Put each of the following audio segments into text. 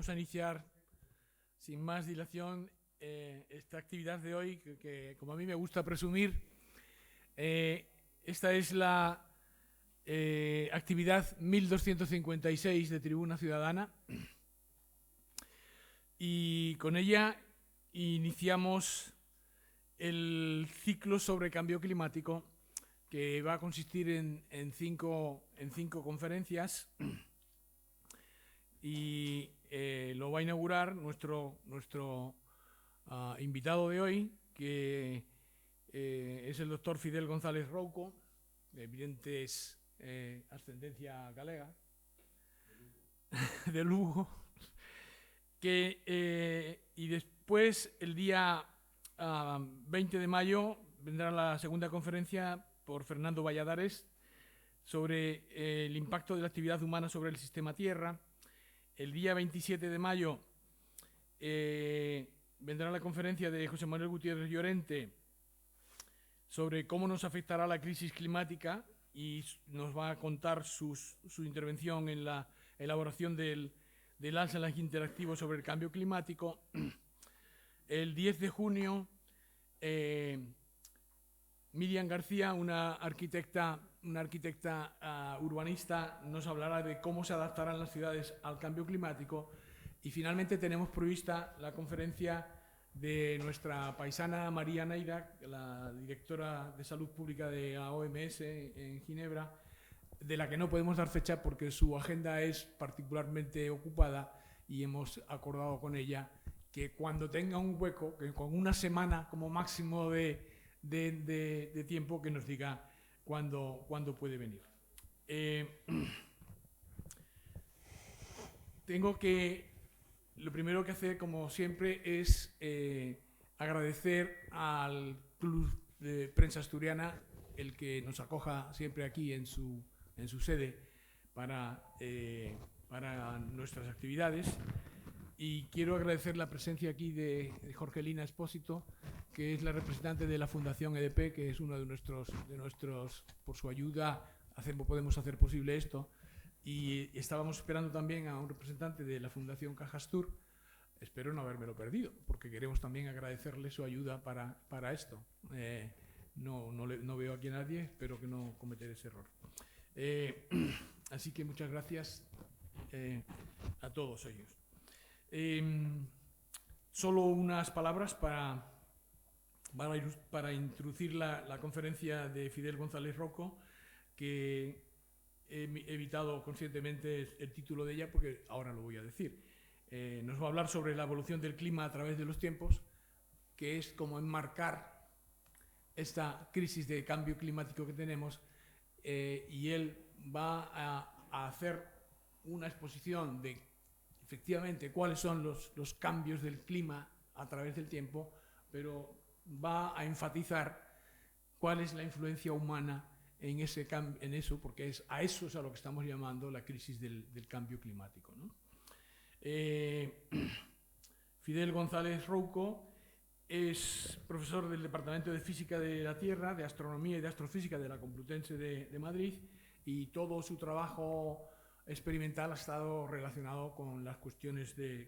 vamos a iniciar sin más dilación esta actividad de hoy, que como a mí me gusta presumir, esta es la actividad 1256 de Tribuna Ciudadana, y con ella iniciamos el ciclo sobre cambio climático, que va a consistir en cinco conferencias, y lo va a inaugurar nuestro invitado de hoy, que es el doctor Fidel González Rouco, de evidentes ascendencia galega, de Lugo, y después, el día 20 de mayo, vendrá la segunda conferencia por Fernando Valladares sobre el impacto de la actividad humana sobre el sistema Tierra. El día 27 de mayo vendrá la conferencia de José Manuel Gutiérrez Llorente sobre cómo nos afectará la crisis climática, y nos va a contar su intervención en la elaboración del Atlas interactivo sobre el cambio climático. El 10 de junio, Miriam García, una arquitecta urbanista, nos hablará de cómo se adaptarán las ciudades al cambio climático. Y finalmente tenemos prevista la conferencia de nuestra paisana María Neira, la directora de Salud Pública de la OMS en Ginebra, de la que no podemos dar fecha porque su agenda es particularmente ocupada, y hemos acordado con ella que cuando tenga un hueco, que con una semana como máximo de tiempo, que nos diga cuándo puede venir. Lo primero que hacer, como siempre, es agradecer al Club de Prensa Asturiana el que nos acoja siempre aquí en su sede para nuestras actividades. Y quiero agradecer la presencia aquí de Jorgelina Espósito, que es la representante de la Fundación EDP, que es uno de nuestros, por su ayuda podemos hacer posible esto. Y estábamos esperando también a un representante de la Fundación Cajastur. Espero no habérmelo perdido, porque queremos también agradecerle su ayuda para esto. No veo aquí a nadie, espero que no cometer ese error. Así que muchas gracias a todos ellos. Solo unas palabras para introducir la conferencia de Fidel González Rouco, que he evitado conscientemente el título de ella porque ahora lo voy a decir. Nos va a hablar sobre la evolución del clima a través de los tiempos, que es como enmarcar esta crisis de cambio climático que tenemos, y él va a hacer una exposición de efectivamente cuáles son los cambios del clima a través del tiempo, pero va a enfatizar cuál es la influencia humana en eso, porque a eso es a lo que estamos llamando la crisis del cambio climático, ¿no? Fidel González Rouco es profesor del Departamento de Física de la Tierra, de Astronomía y de Astrofísica de la Complutense de Madrid, y todo su trabajo experimental ha estado relacionado con las cuestiones del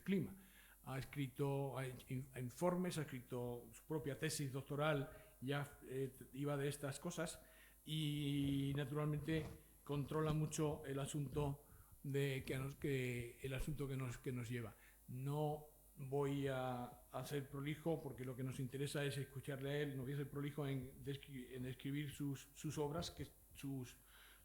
clima. Ha escrito informes, ha escrito su propia tesis doctoral, ya iba de estas cosas, y naturalmente controla mucho el asunto que nos lleva. No voy a ser prolijo porque lo que nos interesa es escucharle a él. No voy a ser prolijo en escribir sus obras,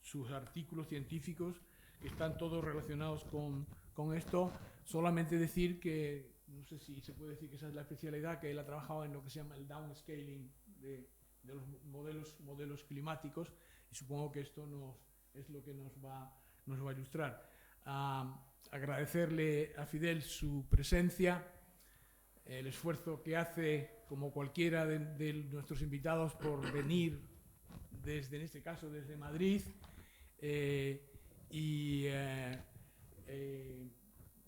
sus artículos científicos, que están todos relacionados con esto. Solamente decir que, no sé si se puede decir que esa es la especialidad, que él ha trabajado en lo que se llama el downscaling de los modelos climáticos, y supongo que esto es lo que nos va a ilustrar. Agradecerle a Fidel su presencia, el esfuerzo que hace, como cualquiera de nuestros invitados, por venir en este caso desde Madrid, y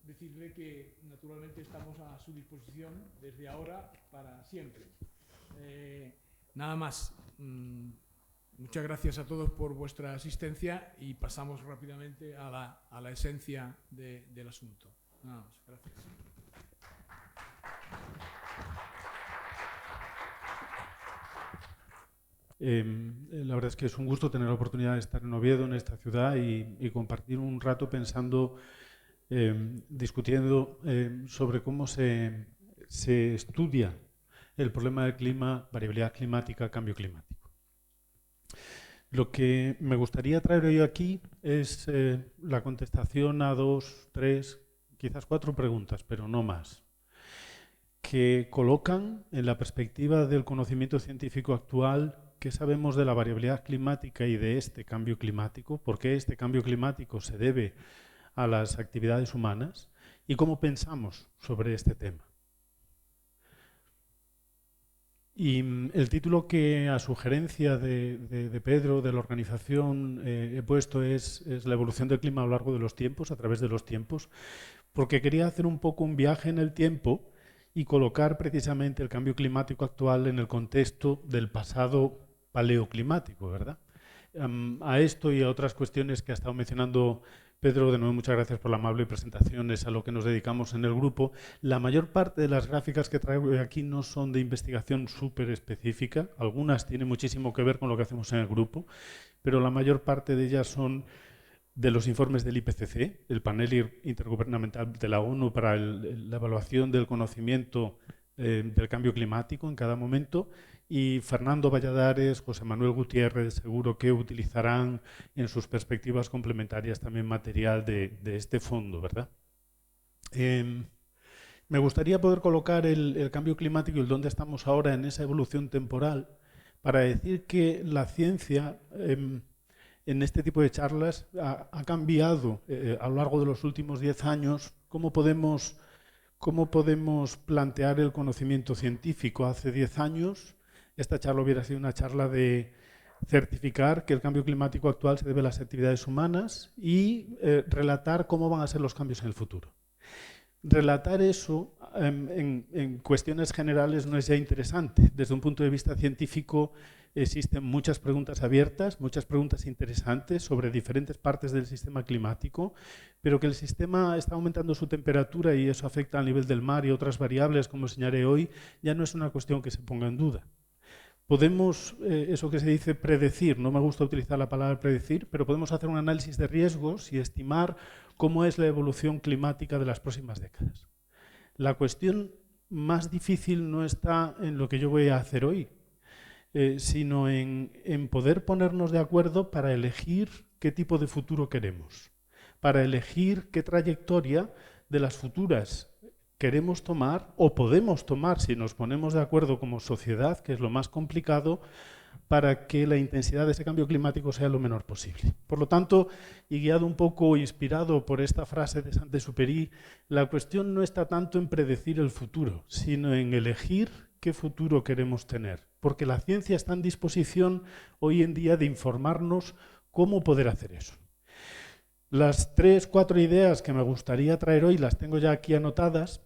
decirle que naturalmente estamos a su disposición desde ahora para siempre. Nada más. Muchas gracias a todos por vuestra asistencia, y pasamos rápidamente a la esencia del asunto. Nada más, gracias. La verdad es que es un gusto tener la oportunidad de estar en Oviedo, en esta ciudad, y compartir un rato pensando, discutiendo sobre cómo se estudia el problema del clima, variabilidad climática, cambio climático. Lo que me gustaría traer hoy aquí es la contestación a 2, 3, quizás 4 preguntas, pero no más, que colocan en la perspectiva del conocimiento científico actual qué sabemos de la variabilidad climática y de este cambio climático, por qué este cambio climático se debe a las actividades humanas y cómo pensamos sobre este tema. Y el título que a sugerencia de Pedro, de la organización, he puesto es la evolución del clima a lo largo de los tiempos, a través de los tiempos, porque quería hacer un poco un viaje en el tiempo y colocar precisamente el cambio climático actual en el contexto del pasado paleoclimático, ¿verdad? A esto y a otras cuestiones que ha estado mencionando Pedro, de nuevo muchas gracias por la amable presentación, es a lo que nos dedicamos en el grupo. La mayor parte de las gráficas que traigo aquí no son de investigación súper específica, algunas tienen muchísimo que ver con lo que hacemos en el grupo, pero la mayor parte de ellas son de los informes del IPCC, el panel intergubernamental de la ONU para la evaluación del conocimiento del cambio climático en cada momento, y Fernando Valladares, José Manuel Gutiérrez, seguro que utilizarán en sus perspectivas complementarias también material de este fondo, ¿verdad? Me gustaría poder colocar el cambio climático y el dónde estamos ahora en esa evolución temporal para decir que la ciencia en este tipo de charlas ha cambiado a lo largo de los últimos 10 años. ¿Cómo podemos plantear el conocimiento científico? Hace 10 años esta charla hubiera sido una charla de certificar que el cambio climático actual se debe a las actividades humanas y relatar cómo van a ser los cambios en el futuro. Relatar eso en cuestiones generales no es ya interesante. Desde un punto de vista científico existen muchas preguntas abiertas, muchas preguntas interesantes sobre diferentes partes del sistema climático, pero que el sistema está aumentando su temperatura y eso afecta al nivel del mar y otras variables, como señalé hoy, ya no es una cuestión que se ponga en duda. Podemos, eso que se dice predecir, no me gusta utilizar la palabra predecir, pero podemos hacer un análisis de riesgos y estimar cómo es la evolución climática de las próximas décadas. La cuestión más difícil no está en lo que yo voy a hacer hoy, sino en poder ponernos de acuerdo para elegir qué tipo de futuro queremos, para elegir qué trayectoria de las futuras queremos tomar o podemos tomar si nos ponemos de acuerdo como sociedad, que es lo más complicado, para que la intensidad de ese cambio climático sea lo menor posible. Por lo tanto, y guiado un poco, inspirado por esta frase de Saint-Exupéry, la cuestión no está tanto en predecir el futuro, sino en elegir qué futuro queremos tener. Porque la ciencia está en disposición hoy en día de informarnos cómo poder hacer eso. Las 3, 4 ideas que me gustaría traer hoy las tengo ya aquí anotadas.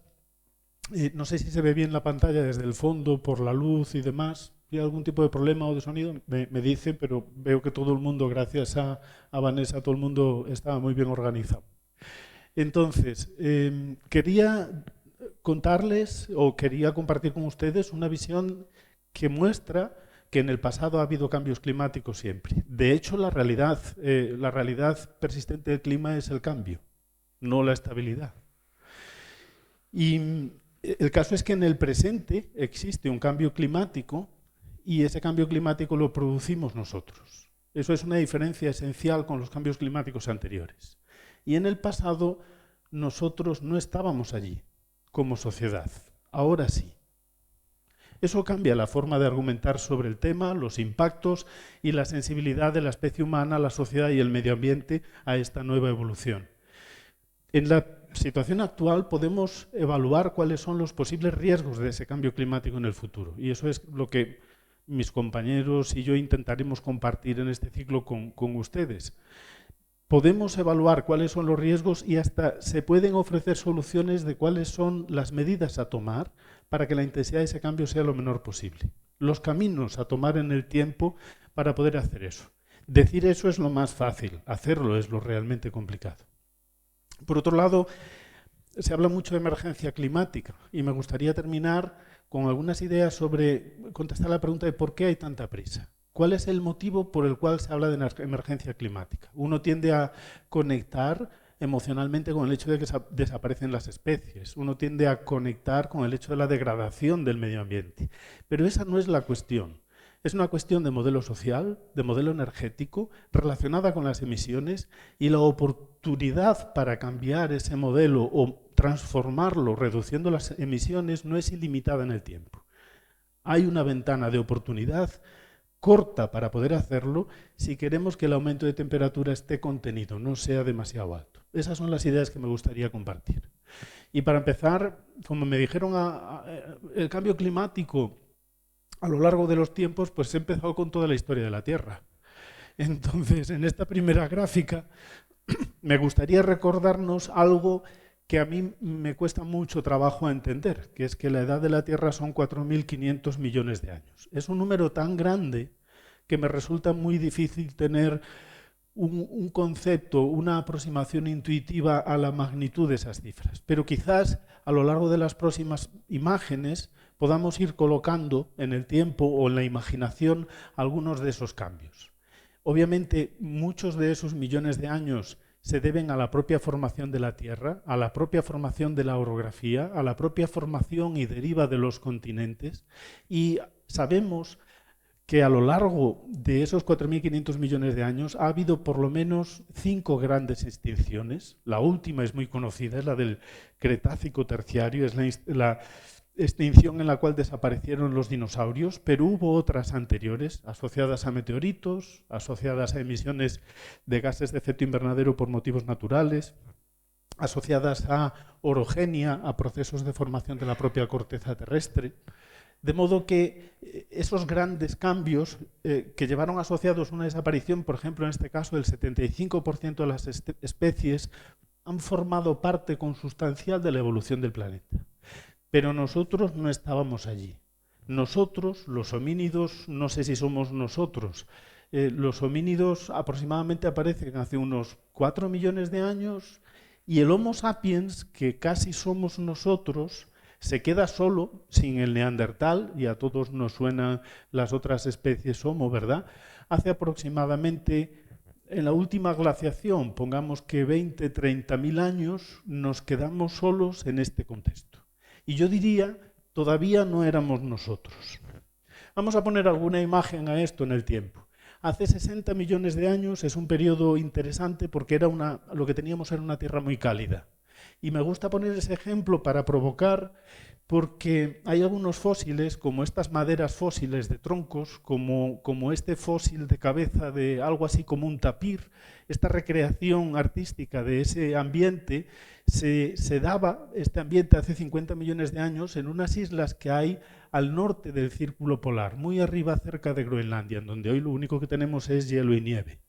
No sé si se ve bien la pantalla desde el fondo por la luz y demás. Si hay algún tipo de problema o de sonido, me dicen, pero veo que todo el mundo, gracias a Vanessa, todo el mundo estaba muy bien organizado. Entonces, quería contarles o quería compartir con ustedes una visión que muestra que en el pasado ha habido cambios climáticos siempre. De hecho, la realidad persistente del clima es el cambio, no la estabilidad. Y el caso es que en el presente existe un cambio climático y ese cambio climático lo producimos nosotros. Eso es una diferencia esencial con los cambios climáticos anteriores. Y en el pasado nosotros no estábamos allí como sociedad, ahora sí. Eso cambia la forma de argumentar sobre el tema, los impactos y la sensibilidad de la especie humana, la sociedad y el medio ambiente a esta nueva evolución. En la situación actual podemos evaluar cuáles son los posibles riesgos de ese cambio climático en el futuro. Y eso es lo que mis compañeros y yo intentaremos compartir en este ciclo con ustedes. Podemos evaluar cuáles son los riesgos y hasta se pueden ofrecer soluciones de cuáles son las medidas a tomar para que la intensidad de ese cambio sea lo menor posible. Los caminos a tomar en el tiempo para poder hacer eso. Decir eso es lo más fácil, hacerlo es lo realmente complicado. Por otro lado, se habla mucho de emergencia climática y me gustaría terminar con algunas ideas sobre contestar la pregunta de por qué hay tanta prisa. ¿Cuál es el motivo por el cual se habla de emergencia climática? Uno tiende a conectar emocionalmente con el hecho de que desaparecen las especies. Uno tiende a conectar con el hecho de la degradación del medio ambiente. Pero esa no es la cuestión. Es una cuestión de modelo social, de modelo energético, relacionada con las emisiones, y la oportunidad para cambiar ese modelo o transformarlo reduciendo las emisiones no es ilimitada en el tiempo. Hay una ventana de oportunidad corta para poder hacerlo si queremos que el aumento de temperatura esté contenido, no sea demasiado alto. Esas son las ideas que me gustaría compartir. Y para empezar, como me dijeron, el cambio climático a lo largo de los tiempos, pues se ha empezado con toda la historia de la Tierra. Entonces, en esta primera gráfica, me gustaría recordarnos algo que a mí me cuesta mucho trabajo entender, que es que la edad de la Tierra son 4.500 millones de años. Es un número tan grande que me resulta muy difícil tener un concepto, una aproximación intuitiva a la magnitud de esas cifras. Pero quizás a lo largo de las próximas imágenes podamos ir colocando en el tiempo o en la imaginación algunos de esos cambios. Obviamente, muchos de esos millones de años se deben a la propia formación de la Tierra, a la propia formación de la orografía, a la propia formación y deriva de los continentes, y sabemos que a lo largo de esos 4.500 millones de años ha habido por lo menos 5 grandes extinciones. La última es muy conocida, es la del Cretácico terciario, es la extinción en la cual desaparecieron los dinosaurios, pero hubo otras anteriores asociadas a meteoritos, asociadas a emisiones de gases de efecto invernadero por motivos naturales, asociadas a orogenia, a procesos de formación de la propia corteza terrestre. De modo que esos grandes cambios que llevaron asociados una desaparición, por ejemplo, en este caso, del 75% de las especies, han formado parte consustancial de la evolución del planeta. Pero nosotros no estábamos allí. Nosotros, los homínidos, no sé si somos nosotros. Los homínidos aproximadamente aparecen hace unos 4 millones de años y el Homo sapiens, que casi somos nosotros, se queda solo, sin el neandertal, y a todos nos suenan las otras especies Homo, ¿verdad? Hace aproximadamente, en la última glaciación, pongamos que 20, 30.000 años, nos quedamos solos en este contexto. Y yo diría, todavía no éramos nosotros. Vamos a poner alguna imagen a esto en el tiempo. Hace 60 millones de años es un periodo interesante porque lo que teníamos era una Tierra muy cálida. Y me gusta poner ese ejemplo para provocar, porque hay algunos fósiles, como estas maderas fósiles de troncos, como este fósil de cabeza de algo así como un tapir. Esta recreación artística de ese ambiente se daba, este ambiente hace 50 millones de años, en unas islas que hay al norte del Círculo Polar, muy arriba cerca de Groenlandia, en donde hoy lo único que tenemos es hielo y nieve.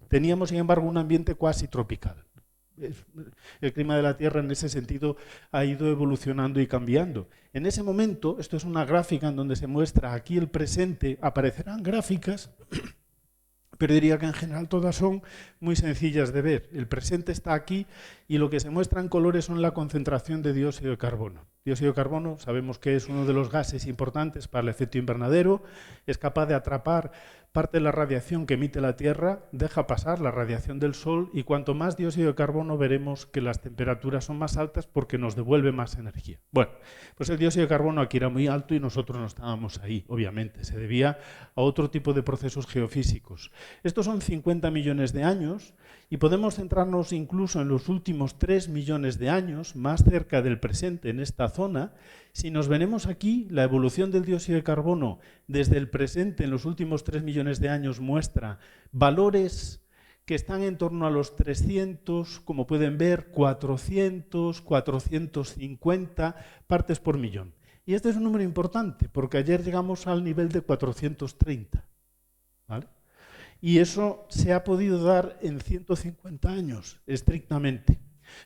Teníamos, sin embargo, un ambiente cuasi tropical. El clima de la Tierra en ese sentido ha ido evolucionando y cambiando. En ese momento, esto es una gráfica en donde se muestra aquí el presente, aparecerán gráficas, pero diría que en general todas son muy sencillas de ver. El presente está aquí y lo que se muestra en colores son la concentración de dióxido de carbono. Dióxido de carbono sabemos que es uno de los gases importantes para el efecto invernadero, es capaz de atrapar parte de la radiación que emite la Tierra, deja pasar la radiación del Sol y cuanto más dióxido de carbono veremos que las temperaturas son más altas porque nos devuelve más energía. Bueno, pues el dióxido de carbono aquí era muy alto y nosotros no estábamos ahí, obviamente. Se debía a otro tipo de procesos geofísicos. Estos son 50 millones de años y podemos centrarnos incluso en los últimos 3 millones de años, más cerca del presente en esta zona. Si nos venimos aquí, la evolución del dióxido de carbono desde el presente en los últimos 3 millones de años muestra valores que están en torno a los 300, como pueden ver, 400, 450 partes por millón. Y este es un número importante, porque ayer llegamos al nivel de 430. ¿Vale? Y eso se ha podido dar en 150 años, estrictamente.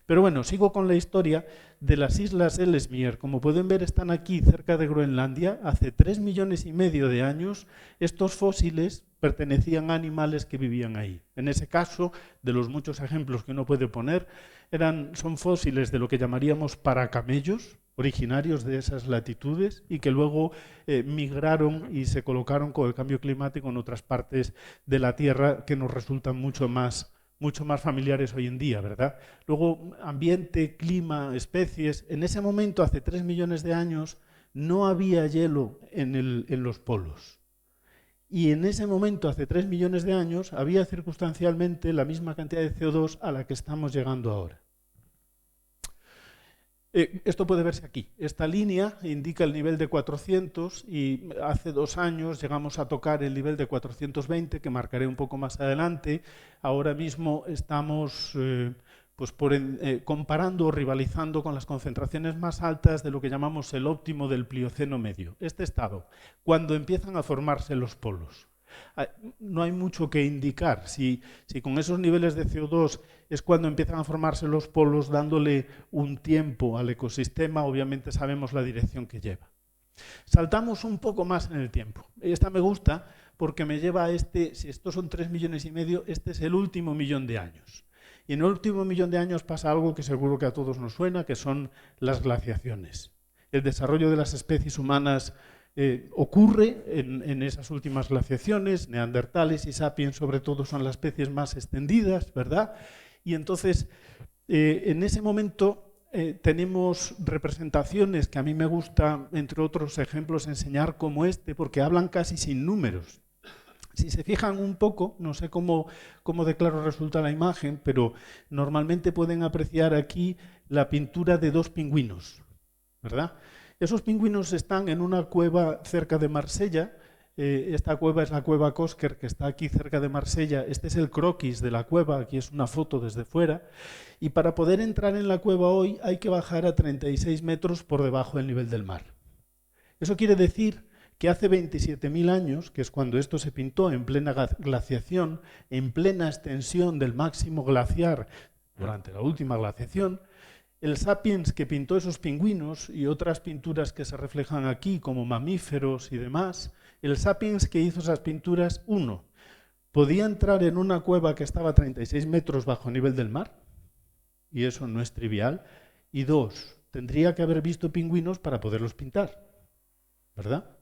Pero bueno, sigo con la historia de las islas Ellesmere. Como pueden ver, están aquí cerca de Groenlandia. Hace 3,5 millones de años, estos fósiles pertenecían a animales que vivían ahí. En ese caso, de los muchos ejemplos que uno puede poner, son fósiles de lo que llamaríamos paracamellos, originarios de esas latitudes y que luego migraron y se colocaron con el cambio climático en otras partes de la Tierra que nos resultan mucho más familiares hoy en día, ¿verdad? Luego, ambiente, clima, especies. En ese momento, hace 3 millones de años, no había hielo en los polos. Y en ese momento, hace 3 millones de años, había circunstancialmente la misma cantidad de CO2 a la que estamos llegando ahora. Esto puede verse aquí. Esta línea indica el nivel de 400 y hace 2 años llegamos a tocar el nivel de 420, que marcaré un poco más adelante. Ahora mismo estamos comparando o rivalizando con las concentraciones más altas de lo que llamamos el óptimo del Plioceno medio. Este estado, cuando empiezan a formarse los polos. No hay mucho que indicar. Si con esos niveles de CO2 es cuando empiezan a formarse los polos, dándole un tiempo al ecosistema, obviamente sabemos la dirección que lleva. Saltamos un poco más en el tiempo. Esta me gusta porque me lleva a si estos son 3,5 millones, este es el último millón de años. Y en el último millón de años pasa algo que seguro que a todos nos suena, que son las glaciaciones. El desarrollo de las especies humanas ocurre en esas últimas glaciaciones. Neandertales y sapiens, sobre todo, son las especies más extendidas, ¿verdad? Y entonces, en ese momento tenemos representaciones que a mí me gusta, entre otros ejemplos, enseñar como este, porque hablan casi sin números. Si se fijan un poco, no sé cómo de claro resulta la imagen, pero normalmente pueden apreciar aquí la pintura de 2 pingüinos, ¿verdad? Esos pingüinos están en una cueva cerca de Marsella. Esta cueva es la cueva Kosker, que está aquí cerca de Marsella. Este es el croquis de la cueva, aquí es una foto desde fuera. Y para poder entrar en la cueva hoy hay que bajar a 36 metros por debajo del nivel del mar. Eso quiere decir que hace 27.000 años, que es cuando esto se pintó en plena glaciación, en plena extensión del máximo glaciar durante la última glaciación, el sapiens que pintó esos pingüinos y otras pinturas que se reflejan aquí, como mamíferos y demás, el sapiens que hizo esas pinturas, 1, podía entrar en una cueva que estaba a 36 metros bajo nivel del mar, y eso no es trivial, y 2, tendría que haber visto pingüinos para poderlos pintar, ¿verdad?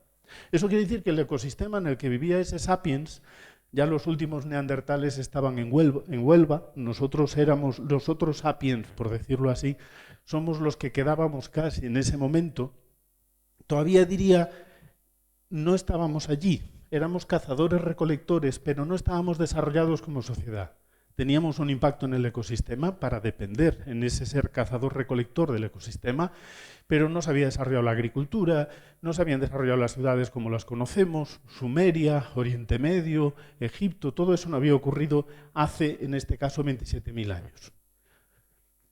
Eso quiere decir que el ecosistema en el que vivía ese sapiens, ya los últimos neandertales estaban en Huelva, nosotros éramos los otros sapiens, por decirlo así, somos los que quedábamos casi en ese momento. Todavía diría, no estábamos allí, éramos cazadores-recolectores, pero no estábamos desarrollados como sociedad. Teníamos un impacto en el ecosistema para depender en ese ser cazador-recolector del ecosistema, pero no se había desarrollado la agricultura, no se habían desarrollado las ciudades como las conocemos, Sumeria, Oriente Medio, Egipto, todo eso no había ocurrido hace, en este caso, 27.000 años.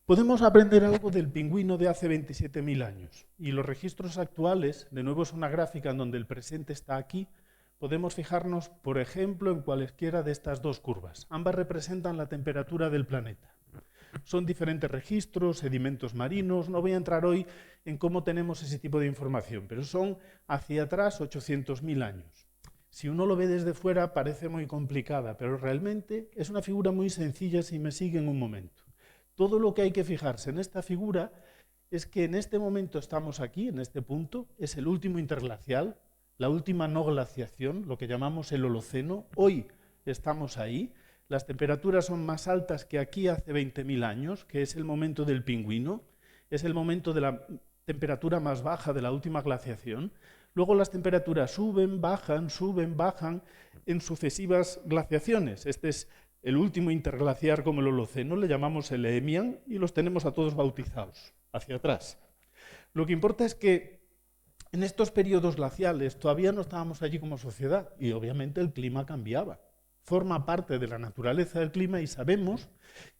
Podemos aprender algo del pingüino de hace 27.000 años, y los registros actuales, de nuevo es una gráfica en donde el presente está aquí. Podemos fijarnos, por ejemplo, en cualesquiera de estas 2 curvas. Ambas representan la temperatura del planeta. Son diferentes registros, sedimentos marinos. No voy a entrar hoy en cómo tenemos ese tipo de información, pero son hacia atrás 800.000 años. Si uno lo ve desde fuera parece muy complicada, pero realmente es una figura muy sencilla si me siguen un momento. Todo lo que hay que fijarse en esta figura es que en este momento estamos aquí, en este punto, es el último interglacial, la última no glaciación, lo que llamamos el Holoceno. Hoy estamos ahí. Las temperaturas son más altas que aquí hace 20.000 años, que es el momento del pingüino. Es el momento de la temperatura más baja de la última glaciación. Luego las temperaturas suben, bajan en sucesivas glaciaciones. Este es el último interglaciar como el Holoceno, le llamamos el Eemian y los tenemos a todos bautizados, hacia atrás. Lo que importa es que en estos periodos glaciales todavía no estábamos allí como sociedad y obviamente el clima cambiaba. Forma parte de la naturaleza del clima y sabemos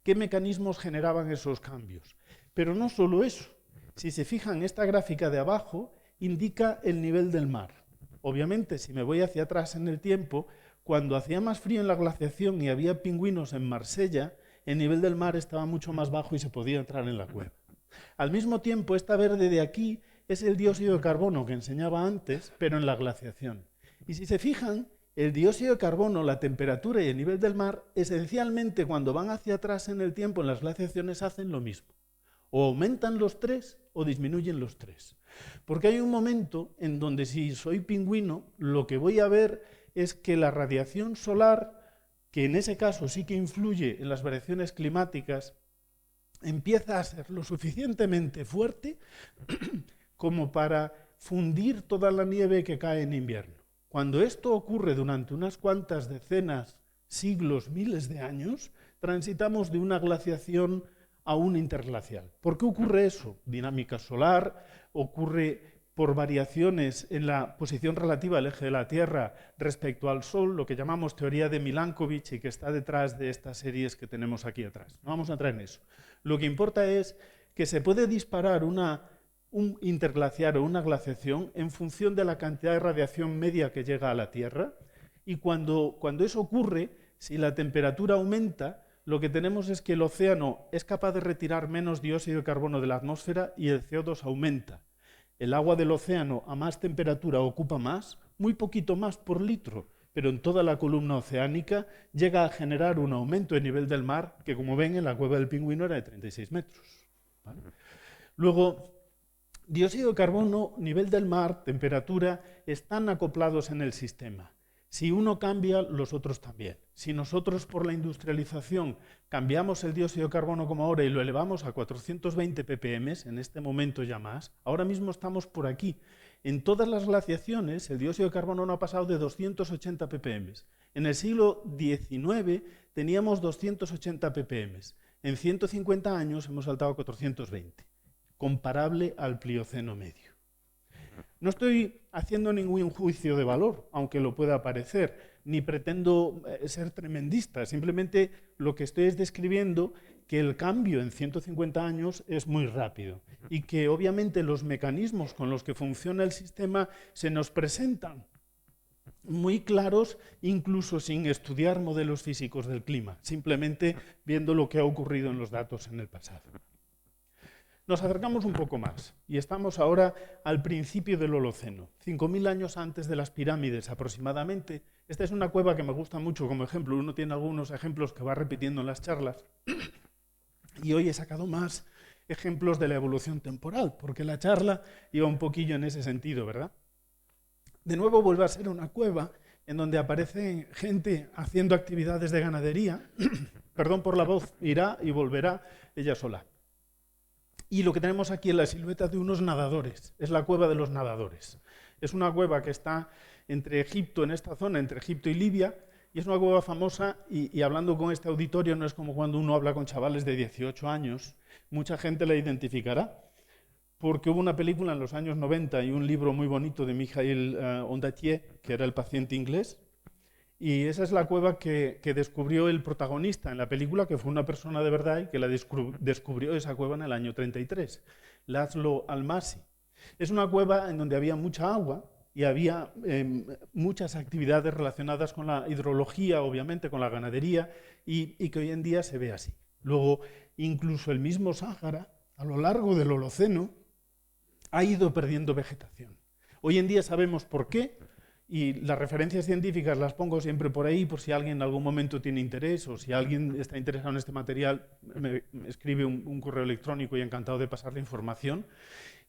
qué mecanismos generaban esos cambios. Pero no solo eso. Si se fijan, esta gráfica de abajo indica el nivel del mar. Obviamente, si me voy hacia atrás en el tiempo, cuando hacía más frío en la glaciación y había pingüinos en Marsella, el nivel del mar estaba mucho más bajo y se podía entrar en la cueva. Al mismo tiempo, esta verde de aquí es el dióxido de carbono que enseñaba antes, pero en la glaciación. Y si se fijan, el dióxido de carbono, la temperatura y el nivel del mar, esencialmente cuando van hacia atrás en el tiempo en las glaciaciones hacen lo mismo. O aumentan los tres o disminuyen los tres. Porque hay un momento en donde si soy pingüino, lo que voy a ver es que la radiación solar, que en ese caso sí que influye en las variaciones climáticas, empieza a ser lo suficientemente fuerte como para fundir toda la nieve que cae en invierno. Cuando esto ocurre durante unas cuantas decenas, siglos, miles de años, transitamos de una glaciación a un interglacial. ¿Por qué ocurre eso? Dinámica solar, ocurre por variaciones en la posición relativa al eje de la Tierra respecto al Sol, lo que llamamos teoría de Milankovitch y que está detrás de estas series que tenemos aquí atrás. No vamos a entrar en eso. Lo que importa es que se puede disparar un interglaciar o una glaciación en función de la cantidad de radiación media que llega a la Tierra, y cuando eso ocurre, si la temperatura aumenta, lo que tenemos es que el océano es capaz de retirar menos dióxido de carbono de la atmósfera y el CO2 aumenta. El agua del océano a más temperatura ocupa más, muy poquito más por litro, pero en toda la columna oceánica llega a generar un aumento de nivel del mar que, como ven, en la cueva del Pingüino era de 36 metros. ¿Vale? Luego, dióxido de carbono, nivel del mar, temperatura, están acoplados en el sistema. Si uno cambia, los otros también. Si nosotros por la industrialización cambiamos el dióxido de carbono como ahora y lo elevamos a 420 ppm, en este momento ya más, ahora mismo estamos por aquí. En todas las glaciaciones el dióxido de carbono no ha pasado de 280 ppm. En el siglo XIX teníamos 280 ppm. En 150 años hemos saltado a 420, comparable al Plioceno medio. No estoy haciendo ningún juicio de valor, aunque lo pueda parecer, ni pretendo ser tremendista, simplemente lo que estoy es describiendo que el cambio en 150 años es muy rápido y que obviamente los mecanismos con los que funciona el sistema se nos presentan muy claros, incluso sin estudiar modelos físicos del clima, simplemente viendo lo que ha ocurrido en los datos en el pasado. Nos acercamos un poco más y estamos ahora al principio del Holoceno, 5.000 años antes de las pirámides aproximadamente. Esta es una cueva que me gusta mucho como ejemplo, uno tiene algunos ejemplos que va repitiendo en las charlas y hoy he sacado más ejemplos de la evolución temporal, porque la charla iba un poquillo en ese sentido, ¿verdad? De nuevo vuelve a ser una cueva en donde aparece gente haciendo actividades de ganadería, perdón por la voz, irá y volverá ella sola. Y lo que tenemos aquí es la silueta de unos nadadores, es la cueva de los nadadores. Es una cueva que está entre Egipto, en esta zona, entre Egipto y Libia, y es una cueva famosa, y hablando con este auditorio no es como cuando uno habla con chavales de 18 años, mucha gente la identificará, porque hubo una película en los años 90 y un libro muy bonito de Michael Ondaatje, que era el paciente inglés, y esa es la cueva que descubrió el protagonista en la película, que fue una persona de verdad y que la descubrió esa cueva en el año 33, Laszlo Almasi. Es una cueva en donde había mucha agua y había muchas actividades relacionadas con la hidrología, obviamente con la ganadería, y que hoy en día se ve así. Luego, incluso el mismo Sáhara, a lo largo del Holoceno, ha ido perdiendo vegetación. Hoy en día sabemos por qué, y las referencias científicas las pongo siempre por ahí, por si alguien en algún momento tiene interés o si alguien está interesado en este material, me escribe un correo electrónico y encantado de pasarle información.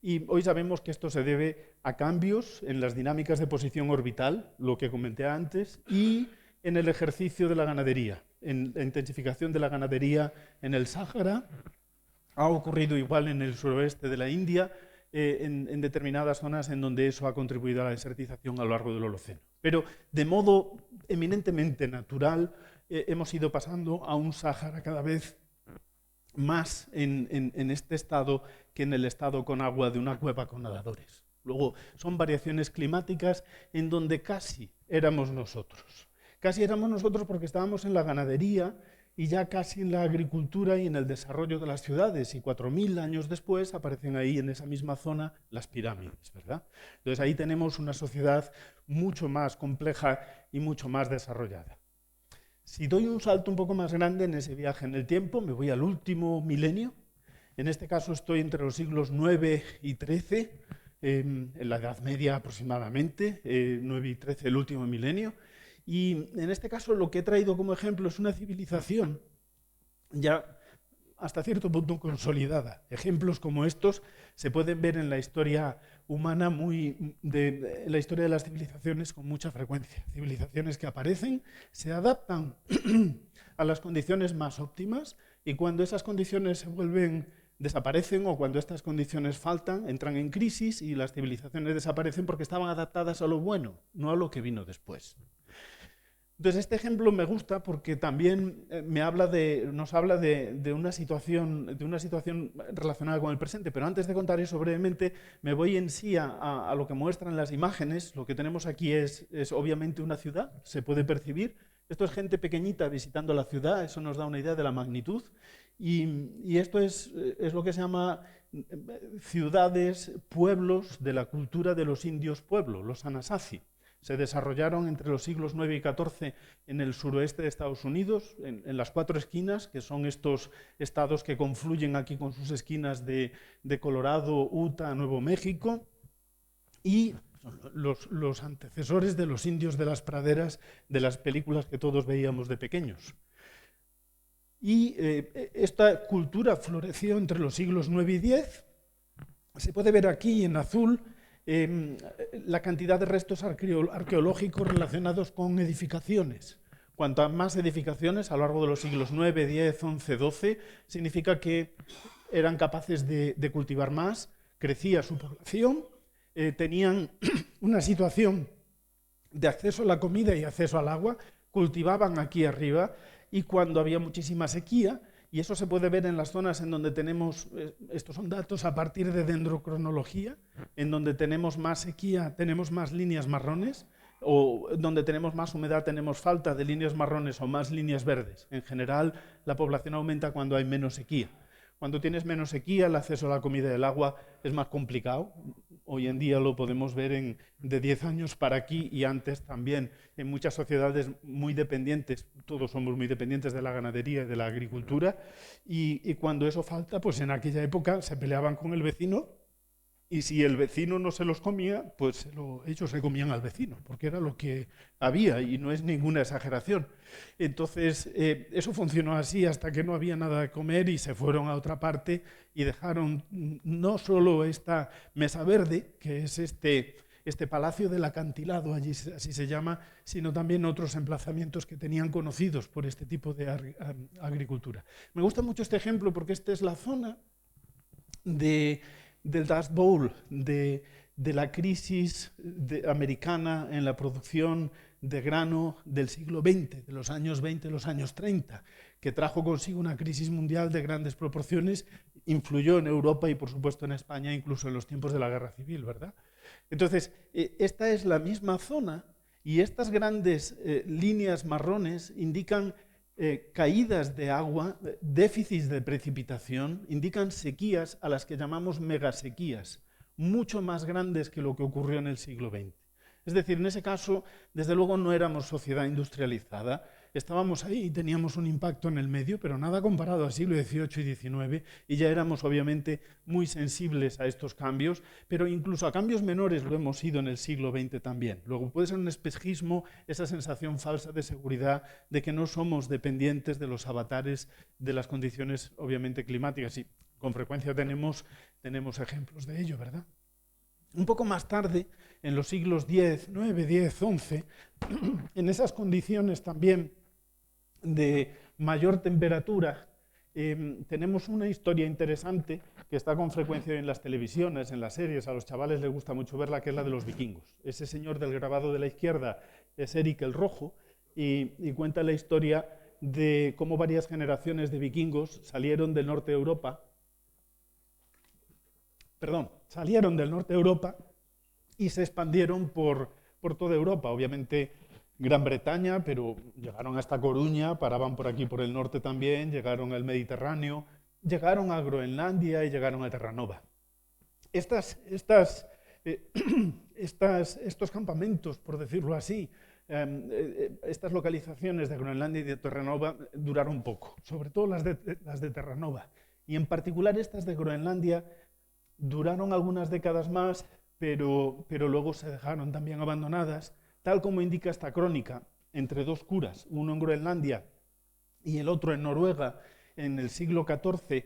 Y hoy sabemos que esto se debe a cambios en las dinámicas de posición orbital, lo que comenté antes, y en el ejercicio de la ganadería, en la intensificación de la ganadería en el Sáhara. Ha ocurrido igual en el suroeste de la India, en determinadas zonas en donde eso ha contribuido a la desertización a lo largo del Holoceno. Pero de modo eminentemente natural hemos ido pasando a un Sáhara cada vez más en este estado que en el estado con agua de una cueva con nadadores. Luego son variaciones climáticas en donde casi éramos nosotros. Casi éramos nosotros porque estábamos en la ganadería y ya casi en la agricultura y en el desarrollo de las ciudades, y 4.000 años después aparecen ahí en esa misma zona las pirámides, ¿verdad? Entonces ahí tenemos una sociedad mucho más compleja y mucho más desarrollada. Si doy un salto un poco más grande en ese viaje en el tiempo, me voy al último milenio. En este caso estoy entre los siglos 9 y 13, en la Edad Media aproximadamente, 9 y 13, el último milenio. Y en este caso lo que he traído como ejemplo es una civilización ya hasta cierto punto consolidada. Ejemplos como estos se pueden ver en la historia humana, en la historia de las civilizaciones con mucha frecuencia. Civilizaciones que aparecen, se adaptan a las condiciones más óptimas y cuando esas condiciones desaparecen o cuando estas condiciones faltan, entran en crisis y las civilizaciones desaparecen porque estaban adaptadas a lo bueno, no a lo que vino después. Entonces, este ejemplo me gusta porque también nos habla de una situación relacionada con el presente. Pero antes de contar eso brevemente, me voy en sí a lo que muestran las imágenes. Lo que tenemos aquí es obviamente una ciudad, se puede percibir. Esto es gente pequeñita visitando la ciudad, eso nos da una idea de la magnitud. Y esto es lo que se llama ciudades, pueblos de la cultura de los indios pueblo, los Anasazi. Se desarrollaron entre los siglos 9 y 14 en el suroeste de Estados Unidos, en las 4 esquinas, que son estos estados que confluyen aquí con sus esquinas de Colorado, Utah, Nuevo México, y los antecesores de los indios de las praderas de las películas que todos veíamos de pequeños. Y esta cultura floreció entre los siglos 9 y 10. Se puede ver aquí en azul la cantidad de restos arqueológicos relacionados con edificaciones. Cuantas más edificaciones a lo largo de los siglos 9, 10, 11, 12, significa que eran capaces de cultivar más, crecía su población, tenían una situación de acceso a la comida y acceso al agua, cultivaban aquí arriba y cuando había muchísima sequía, y eso se puede ver en las zonas en donde tenemos, estos son datos a partir de dendrocronología, en donde tenemos más sequía, tenemos más líneas marrones, o donde tenemos más humedad tenemos falta de líneas marrones o más líneas verdes. En general, la población aumenta cuando hay menos sequía. Cuando tienes menos sequía, el acceso a la comida y el agua es más complicado. Hoy en día lo podemos ver de 10 años para aquí y antes también en muchas sociedades muy dependientes, todos somos muy dependientes de la ganadería y de la agricultura, y cuando eso falta, pues en aquella época se peleaban con el vecino y si el vecino no se los comía, pues ellos se comían al vecino, porque era lo que había y no es ninguna exageración. Entonces, eso funcionó así hasta que no había nada de comer y se fueron a otra parte y dejaron no solo esta mesa verde, que es este palacio del acantilado, allí así se llama, sino también otros emplazamientos que tenían conocidos por este tipo de agricultura. Me gusta mucho este ejemplo porque esta es la zona del Dust Bowl, de la crisis americana en la producción de grano del siglo XX, de los años 20, los años 30, que trajo consigo una crisis mundial de grandes proporciones, influyó en Europa y por supuesto en España, incluso en los tiempos de la Guerra Civil, ¿verdad? Entonces, esta es la misma zona y estas grandes líneas marrones indican caídas de agua, déficits de precipitación, indican sequías a las que llamamos megasequías, mucho más grandes que lo que ocurrió en el siglo XX. Es decir, en ese caso, desde luego no éramos sociedad industrializada, estábamos ahí y teníamos un impacto en el medio, pero nada comparado al siglo XVIII y XIX, y ya éramos obviamente muy sensibles a estos cambios, pero incluso a cambios menores lo hemos sido en el siglo XX también. Luego puede ser un espejismo esa sensación falsa de seguridad, de que no somos dependientes de los avatares de las condiciones obviamente climáticas, y con frecuencia tenemos ejemplos de ello, ¿verdad? Un poco más tarde, en los siglos X, 9, 10, 11, en esas condiciones también de mayor temperatura, tenemos una historia interesante que está con frecuencia en las televisiones, en las series, a los chavales les gusta mucho verla, que es la de los vikingos. Ese señor del grabado de la izquierda es Eric el Rojo y cuenta la historia de cómo varias generaciones de vikingos salieron del norte de Europa y se expandieron por toda Europa. Obviamente Gran Bretaña, pero llegaron hasta Coruña, paraban por aquí por el norte también, llegaron al Mediterráneo, llegaron a Groenlandia y llegaron a Terranova. Estos campamentos, por decirlo así, estas localizaciones de Groenlandia y de Terranova duraron poco, sobre todo las de Terranova. Y en particular estas de Groenlandia duraron algunas décadas más, pero luego se dejaron también abandonadas, tal como indica esta crónica, entre dos curas, uno en Groenlandia y el otro en Noruega, en el siglo XIV,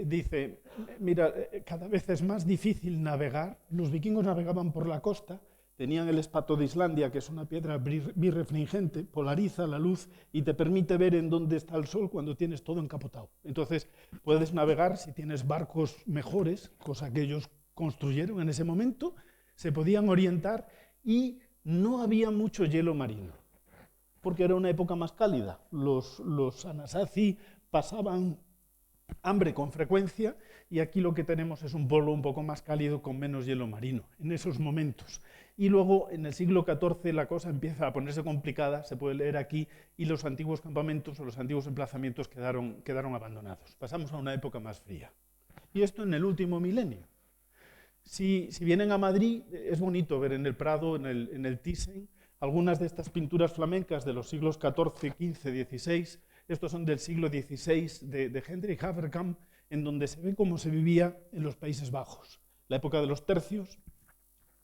dice, mira, cada vez es más difícil navegar, los vikingos navegaban por la costa, tenían el espato de Islandia, que es una piedra birrefringente, polariza la luz y te permite ver en dónde está el sol cuando tienes todo encapotado. Entonces puedes navegar si tienes barcos mejores, cosa que ellos construyeron en ese momento, se podían orientar y no había mucho hielo marino, porque era una época más cálida. Los Anasazi pasaban hambre con frecuencia y aquí lo que tenemos es un polo un poco más cálido con menos hielo marino en esos momentos. Y luego en el siglo XIV la cosa empieza a ponerse complicada, se puede leer aquí, y los antiguos campamentos o los antiguos emplazamientos quedaron abandonados. Pasamos a una época más fría. Y esto en el último milenio. Si vienen a Madrid, es bonito ver en el Prado, en el Thyssen, algunas de estas pinturas flamencas de los siglos XIV, XV, XVI. Estos son del siglo XVI de Hendrik Haverkamp, en donde se ve cómo se vivía en los Países Bajos. La época de los tercios,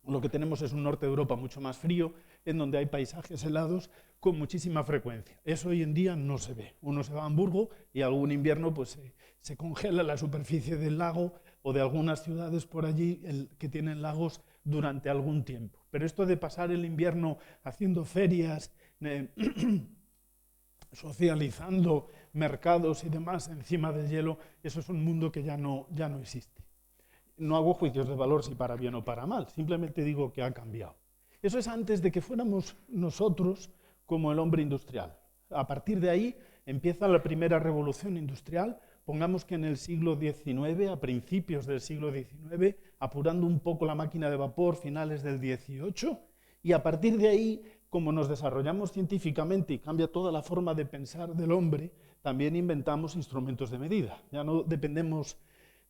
lo que tenemos es un norte de Europa mucho más frío, en donde hay paisajes helados con muchísima frecuencia. Eso hoy en día no se ve. Uno se va a Hamburgo y algún invierno pues, se congela la superficie del lago o de algunas ciudades por allí que tienen lagos durante algún tiempo. Pero esto de pasar el invierno haciendo ferias, socializando mercados y demás encima del hielo, eso es un mundo que ya no existe. No hago juicios de valor si para bien o para mal, simplemente digo que ha cambiado. Eso es antes de que fuéramos nosotros como el hombre industrial. A partir de ahí empieza la primera revolución industrial, pongamos que en el siglo XIX, a principios del siglo XIX, apurando un poco la máquina de vapor, finales del XVIII, y a partir de ahí, como nos desarrollamos científicamente y cambia toda la forma de pensar del hombre, también inventamos instrumentos de medida. Ya no dependemos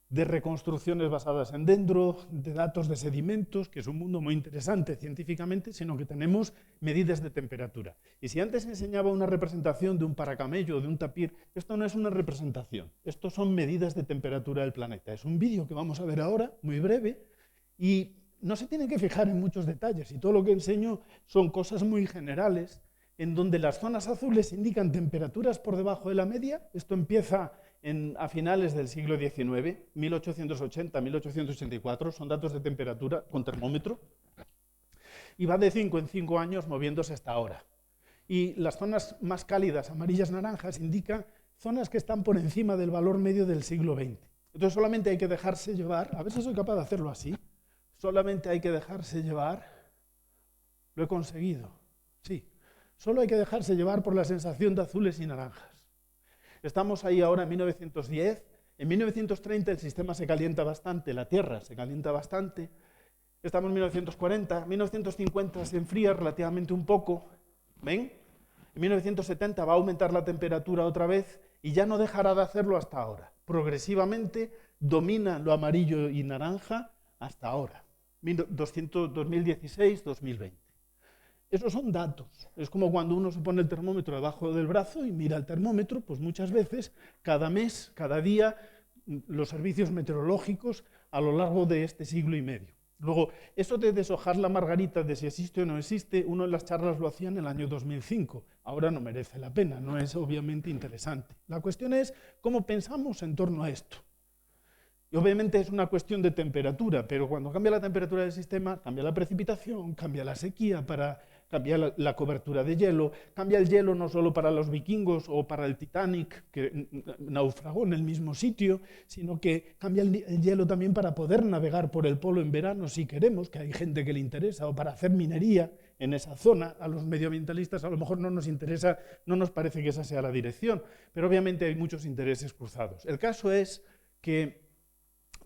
de reconstrucciones basadas en dendro, de datos de sedimentos, que es un mundo muy interesante científicamente, sino que tenemos medidas de temperatura. Y si antes enseñaba una representación de un paracamello o de un tapir, esto no es una representación, esto son medidas de temperatura del planeta. Es un vídeo que vamos a ver ahora, muy breve, y no se tienen que fijar en muchos detalles, y todo lo que enseño son cosas muy generales, en donde las zonas azules indican temperaturas por debajo de la media. Esto empieza a finales del siglo XIX, 1880, 1884, son datos de temperatura con termómetro, y va de 5 en 5 años moviéndose hasta ahora. Y las zonas más cálidas, amarillas, naranjas, indican zonas que están por encima del valor medio del siglo XX. Entonces solamente hay que dejarse llevar, a ver si soy capaz de hacerlo así, solamente hay que dejarse llevar, lo he conseguido, sí, solo hay que dejarse llevar por la sensación de azules y naranjas. Estamos ahí ahora en 1910, en 1930 el sistema se calienta bastante, la Tierra se calienta bastante, estamos en 1940, 1950 se enfría relativamente un poco, ¿ven? En 1970 va a aumentar la temperatura otra vez y ya no dejará de hacerlo hasta ahora. Progresivamente domina lo amarillo y naranja hasta ahora, 2016, 2020. Esos son datos. Es como cuando uno se pone el termómetro debajo del brazo y mira el termómetro, pues muchas veces, cada mes, cada día, los servicios meteorológicos a lo largo de este siglo y medio. Luego, eso de deshojar la margarita de si existe o no existe, uno en las charlas lo hacía en el año 2005. Ahora no merece la pena, no es obviamente interesante. La cuestión es cómo pensamos en torno a esto. Y obviamente es una cuestión de temperatura, pero cuando cambia la temperatura del sistema, cambia la precipitación, cambia la sequía, cambia la cobertura de hielo, cambia el hielo no solo para los vikingos o para el Titanic, que naufragó en el mismo sitio, sino que cambia el hielo también para poder navegar por el polo en verano si queremos, que hay gente que le interesa, o para hacer minería en esa zona. A los medioambientalistas a lo mejor no nos interesa, no nos parece que esa sea la dirección, pero obviamente hay muchos intereses cruzados. El caso es que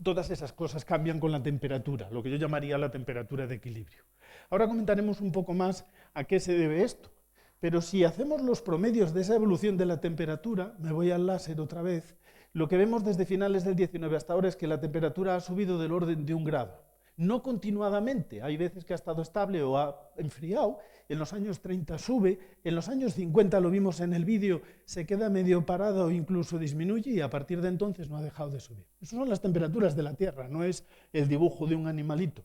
todas esas cosas cambian con la temperatura, lo que yo llamaría la temperatura de equilibrio. Ahora comentaremos un poco más a qué se debe esto, pero si hacemos los promedios de esa evolución de la temperatura, me voy al láser otra vez, lo que vemos desde finales del 19 hasta ahora es que la temperatura ha subido del orden de 1 grado. no continuadamente. Hay veces que ha estado estable o ha enfriado. En los años 30 sube, en los años 50, lo vimos en el vídeo, se queda medio parado o incluso disminuye y a partir de entonces no ha dejado de subir. Esas son las temperaturas de la Tierra, no es el dibujo de un animalito.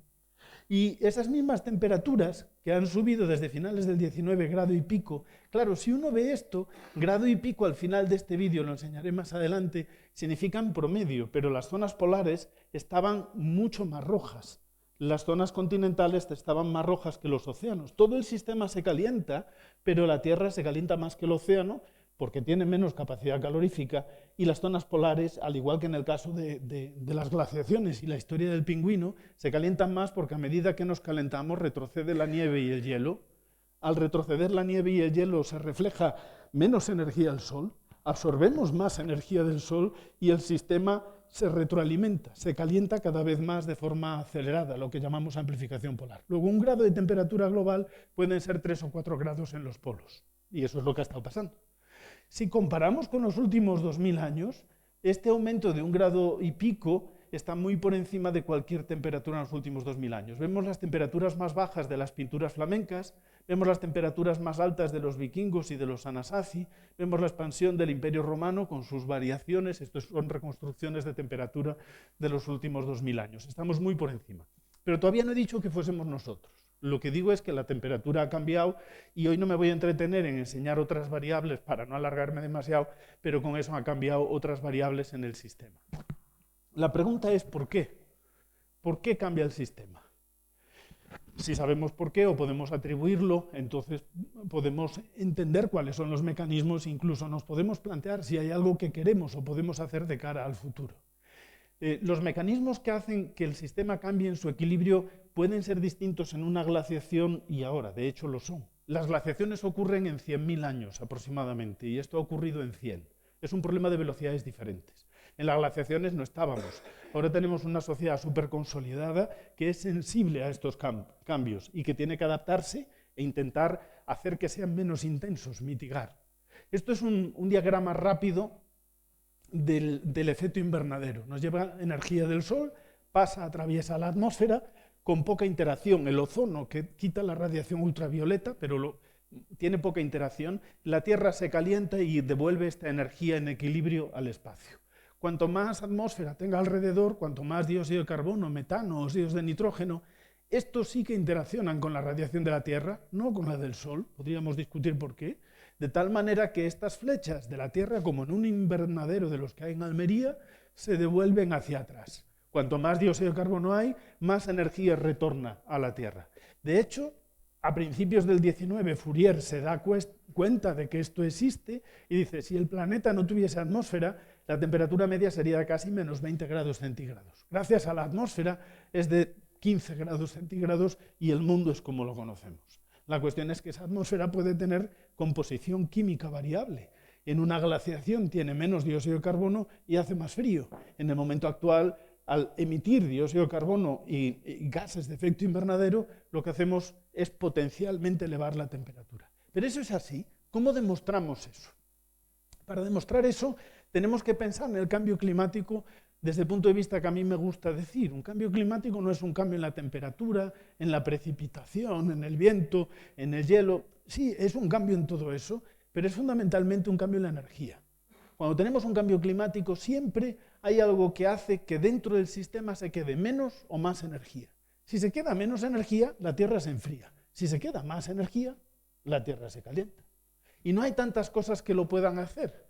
Y esas mismas temperaturas que han subido desde finales del 19 grado y pico, claro, si uno ve esto, grado y pico al final de este vídeo, lo enseñaré más adelante, significan promedio, pero las zonas polares estaban mucho más rojas. Las zonas continentales estaban más rojas que los océanos. Todo el sistema se calienta, pero la Tierra se calienta más que el océano porque tiene menos capacidad calorífica, y las zonas polares, al igual que en el caso de las glaciaciones y la historia del pingüino, se calientan más porque a medida que nos calentamos retrocede la nieve y el hielo. Al retroceder la nieve y el hielo se refleja menos energía al Sol, absorbemos más energía del Sol y el sistema se retroalimenta, se calienta cada vez más de forma acelerada, lo que llamamos amplificación polar. Luego, un grado de temperatura global pueden ser 3 o 4 grados en los polos, y eso es lo que ha estado pasando. Si comparamos con los últimos 2000 años, este aumento de 1 grado y pico está muy por encima de cualquier temperatura en los últimos 2000 años. Vemos las temperaturas más bajas de las pinturas flamencas, vemos las temperaturas más altas de los vikingos y de los Anasazi, vemos la expansión del Imperio Romano con sus variaciones. Estos son reconstrucciones de temperatura de los últimos 2000 años. Estamos muy por encima. Pero todavía no he dicho que fuésemos nosotros. Lo que digo es que la temperatura ha cambiado y hoy no me voy a entretener en enseñar otras variables para no alargarme demasiado, pero con eso han cambiado otras variables en el sistema. La pregunta es ¿por qué? ¿Por qué cambia el sistema? Si sabemos por qué o podemos atribuirlo, entonces podemos entender cuáles son los mecanismos, incluso nos podemos plantear si hay algo que queremos o podemos hacer de cara al futuro. Los mecanismos que hacen que el sistema cambie en su equilibrio pueden ser distintos en una glaciación y ahora, de hecho lo son. Las glaciaciones ocurren en 100.000 años aproximadamente y esto ha ocurrido en 100. Es un problema de velocidades diferentes. En las glaciaciones no estábamos. Ahora tenemos una sociedad súper consolidada que es sensible a estos cambios y que tiene que adaptarse e intentar hacer que sean menos intensos, mitigar. Esto es un diagrama rápido del efecto invernadero. Nos lleva energía del Sol, pasa, atraviesa la atmósfera con poca interacción. El ozono, que quita la radiación ultravioleta, pero tiene poca interacción, la Tierra se calienta y devuelve esta energía en equilibrio al espacio. Cuanto más atmósfera tenga alrededor, cuanto más dióxido de carbono, metano, óxidos de nitrógeno, estos sí que interaccionan con la radiación de la Tierra, no con la del Sol, podríamos discutir por qué, de tal manera que estas flechas de la Tierra, como en un invernadero de los que hay en Almería, se devuelven hacia atrás. Cuanto más dióxido de carbono hay, más energía retorna a la Tierra. De hecho, a principios del 19, Fourier se da cuenta de que esto existe y dice, si el planeta no tuviese atmósfera, la temperatura media sería de casi menos 20 grados centígrados. Gracias a la atmósfera es de 15 grados centígrados y el mundo es como lo conocemos. La cuestión es que esa atmósfera puede tener composición química variable. En una glaciación tiene menos dióxido de carbono y hace más frío. En el momento actual, al emitir dióxido de carbono y gases de efecto invernadero, lo que hacemos es potencialmente elevar la temperatura. Pero eso es así. ¿Cómo demostramos eso? Para demostrar eso, tenemos que pensar en el cambio climático desde el punto de vista que a mí me gusta decir. Un cambio climático no es un cambio en la temperatura, en la precipitación, en el viento, en el hielo. Sí, es un cambio en todo eso, pero es fundamentalmente un cambio en la energía. Cuando tenemos un cambio climático, siempre hay algo que hace que dentro del sistema se quede menos o más energía. Si se queda menos energía, la Tierra se enfría. Si se queda más energía, la Tierra se calienta. Y no hay tantas cosas que lo puedan hacer.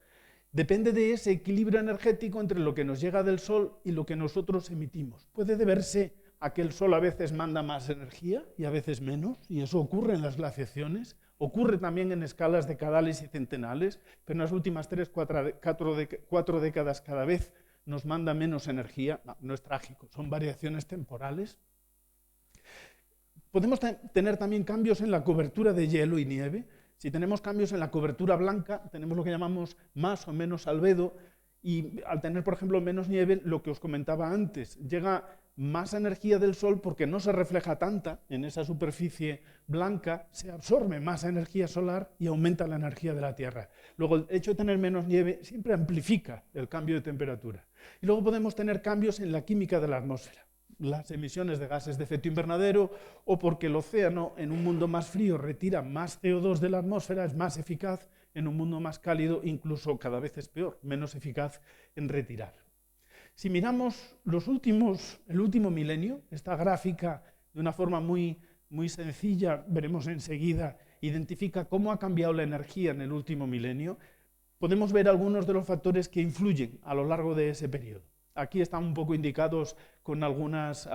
Depende de ese equilibrio energético entre lo que nos llega del Sol y lo que nosotros emitimos. Puede deberse a que el Sol a veces manda más energía y a veces menos, y eso ocurre en las glaciaciones, ocurre también en escalas decadales y centenales, pero en las últimas 4 décadas cada vez nos manda menos energía. No es trágico, son variaciones temporales. Podemos tener también cambios en la cobertura de hielo y nieve. Si tenemos cambios en la cobertura blanca, tenemos lo que llamamos más o menos albedo, y al tener, por ejemplo, menos nieve, lo que os comentaba antes, llega más energía del Sol porque no se refleja tanta en esa superficie blanca, se absorbe más energía solar y aumenta la energía de la Tierra. Luego, el hecho de tener menos nieve siempre amplifica el cambio de temperatura. Y luego podemos tener cambios en la química de la atmósfera. las emisiones de gases de efecto invernadero o porque el océano en un mundo más frío retira más CO2 de la atmósfera, es más eficaz, en un mundo más cálido incluso cada vez es peor, menos eficaz en retirar. Si miramos el último milenio, esta gráfica de una forma muy sencilla, veremos enseguida, identifica cómo ha cambiado la energía en el último milenio. Podemos ver algunos de los factores que influyen a lo largo de ese periodo. Aquí están un poco indicados con algunas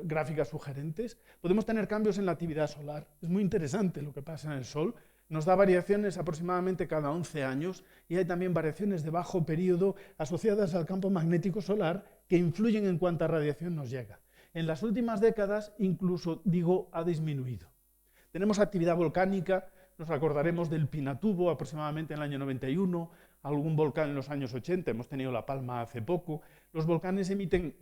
gráficas sugerentes. Podemos tener cambios en la actividad solar. Es muy interesante lo que pasa en el Sol. Nos da variaciones aproximadamente cada 11 años y hay también variaciones de bajo periodo asociadas al campo magnético solar que influyen en cuánta radiación nos llega. En las últimas décadas incluso, ha disminuido. Tenemos actividad volcánica, nos acordaremos del Pinatubo aproximadamente en el año 91, algún volcán en los años 80, hemos tenido La Palma hace poco. Los volcanes emiten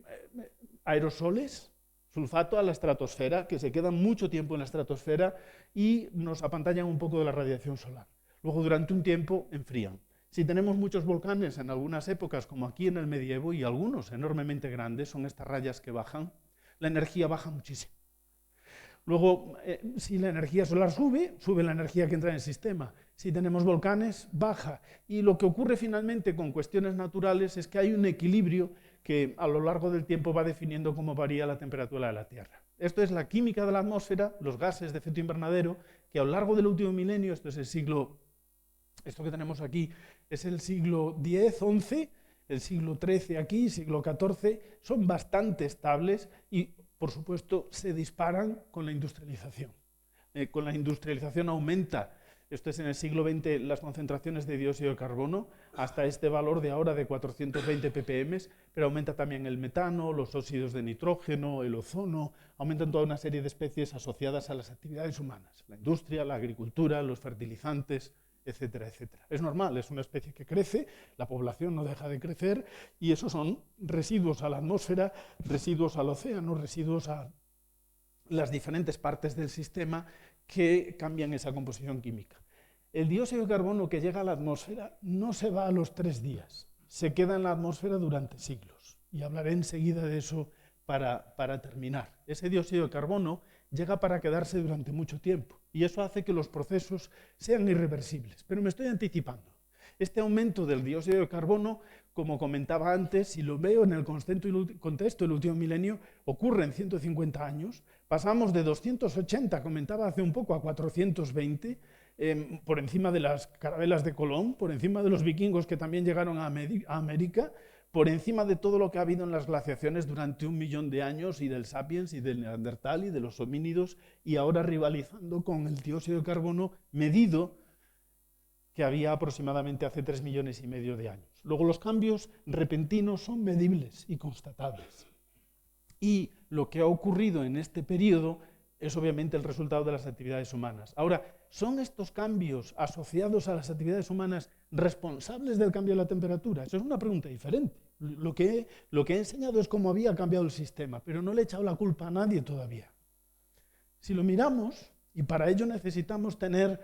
aerosoles, sulfato a la estratosfera, que se quedan mucho tiempo en la estratosfera y nos apantallan un poco de la radiación solar. Luego, durante un tiempo, enfrían. Si tenemos muchos volcanes en algunas épocas, como aquí en el medievo, y algunos enormemente grandes, son estas rayas que bajan, la energía baja muchísimo. Luego, si la energía solar sube la energía que entra en el sistema. Si tenemos volcanes, baja. Y lo que ocurre finalmente con cuestiones naturales es que hay un equilibrio que a lo largo del tiempo va definiendo cómo varía la temperatura de la Tierra. Esto es la química de la atmósfera, los gases de efecto invernadero, que a lo largo del último milenio, esto que tenemos aquí es el siglo X, XI, el siglo XIII aquí, siglo XIV, son bastante estables y, por supuesto, se disparan con la industrialización. Con la industrialización aumenta, esto es en el siglo XX, las concentraciones de dióxido de carbono, hasta este valor de ahora de 420 ppm, pero aumenta también el metano, los óxidos de nitrógeno, el ozono, aumentan toda una serie de especies asociadas a las actividades humanas, la industria, la agricultura, los fertilizantes, etcétera, etcétera. Es normal, es una especie que crece, la población no deja de crecer y esos son residuos a la atmósfera, residuos al océano, residuos a las diferentes partes del sistema que cambian esa composición química. El dióxido de carbono que llega a la atmósfera no se va a los 3 días, se queda en la atmósfera durante siglos y hablaré enseguida de eso para terminar. Ese dióxido de carbono llega para quedarse durante mucho tiempo y eso hace que los procesos sean irreversibles. Pero me estoy anticipando. Este aumento del dióxido de carbono, como comentaba antes, si lo veo en el contexto del último milenio, ocurre en 150 años. Pasamos de 280, comentaba hace un poco, a 420, por encima de las carabelas de Colón, por encima de los vikingos que también llegaron a América, por encima de todo lo que ha habido en las glaciaciones durante 1 millón de años y del sapiens y del neandertal y de los homínidos y ahora rivalizando con el dióxido de carbono medido que había aproximadamente hace 3,5 millones de años. Luego los cambios repentinos son medibles y constatables. Y lo que ha ocurrido en este periodo es obviamente el resultado de las actividades humanas. Ahora, ¿son estos cambios asociados a las actividades humanas responsables del cambio de la temperatura? Eso es una pregunta diferente. Lo que he enseñado es cómo había cambiado el sistema, pero no le he echado la culpa a nadie todavía. Si lo miramos, y para ello necesitamos tener,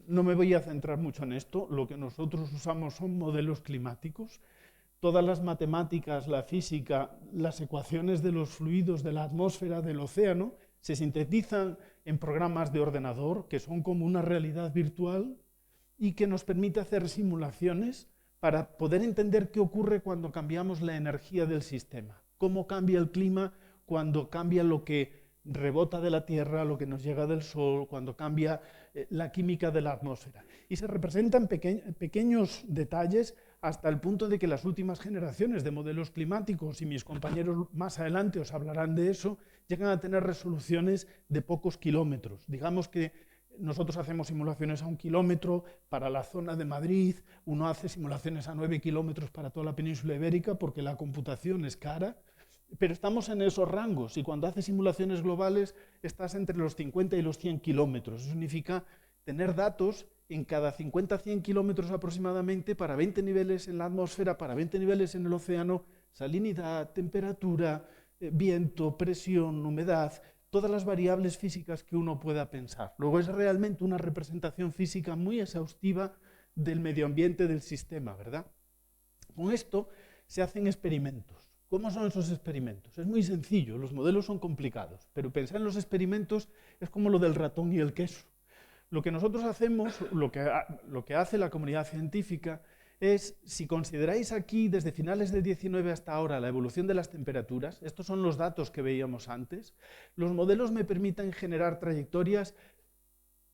no me voy a centrar mucho en esto, lo que nosotros usamos son modelos climáticos, todas las matemáticas, la física, las ecuaciones de los fluidos de la atmósfera, del océano, se sintetizan en programas de ordenador que son como una realidad virtual y que nos permite hacer simulaciones para poder entender qué ocurre cuando cambiamos la energía del sistema, cómo cambia el clima cuando cambia lo que rebota de la Tierra, lo que nos llega del Sol, cuando cambia la química de la atmósfera. Y se representan pequeños detalles hasta el punto de que las últimas generaciones de modelos climáticos, y mis compañeros más adelante os hablarán de eso, llegan a tener resoluciones de pocos kilómetros. Digamos que nosotros hacemos simulaciones a 1 kilómetro para la zona de Madrid, uno hace simulaciones a 9 kilómetros para toda la península ibérica porque la computación es cara, pero estamos en esos rangos y cuando haces simulaciones globales estás entre los 50 y los 100 kilómetros. Eso significa tener datos en cada 50-100 kilómetros aproximadamente para 20 niveles en la atmósfera, para 20 niveles en el océano, salinidad, temperatura, viento, presión, humedad, todas las variables físicas que uno pueda pensar. Luego es realmente una representación física muy exhaustiva del medio ambiente del sistema, ¿verdad? Con esto se hacen experimentos. ¿Cómo son esos experimentos? Es muy sencillo, los modelos son complicados, pero pensar en los experimentos es como lo del ratón y el queso. Lo que nosotros hacemos, lo que hace la comunidad científica es, si consideráis aquí desde finales del 19 hasta ahora la evolución de las temperaturas, estos son los datos que veíamos antes, los modelos me permiten generar trayectorias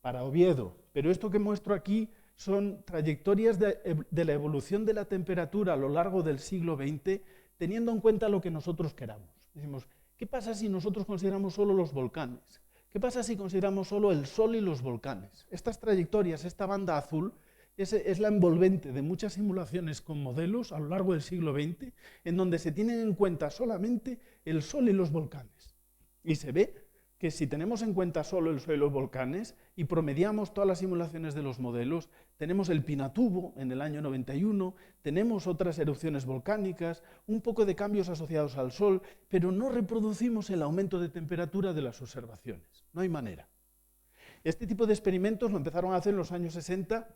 para Oviedo, pero esto que muestro aquí son trayectorias de la evolución de la temperatura a lo largo del siglo XX, teniendo en cuenta lo que nosotros queramos. Decimos, ¿qué pasa si nosotros consideramos solo los volcanes? ¿Qué pasa si consideramos solo el Sol y los volcanes? Estas trayectorias, esta banda azul, es la envolvente de muchas simulaciones con modelos a lo largo del siglo XX, en donde se tienen en cuenta solamente el Sol y los volcanes. Y se ve que si tenemos en cuenta solo el Sol y los volcanes y promediamos todas las simulaciones de los modelos, tenemos el Pinatubo en el año 91, tenemos otras erupciones volcánicas, un poco de cambios asociados al Sol, pero no reproducimos el aumento de temperatura de las observaciones. No hay manera. Este tipo de experimentos lo empezaron a hacer en los años 60,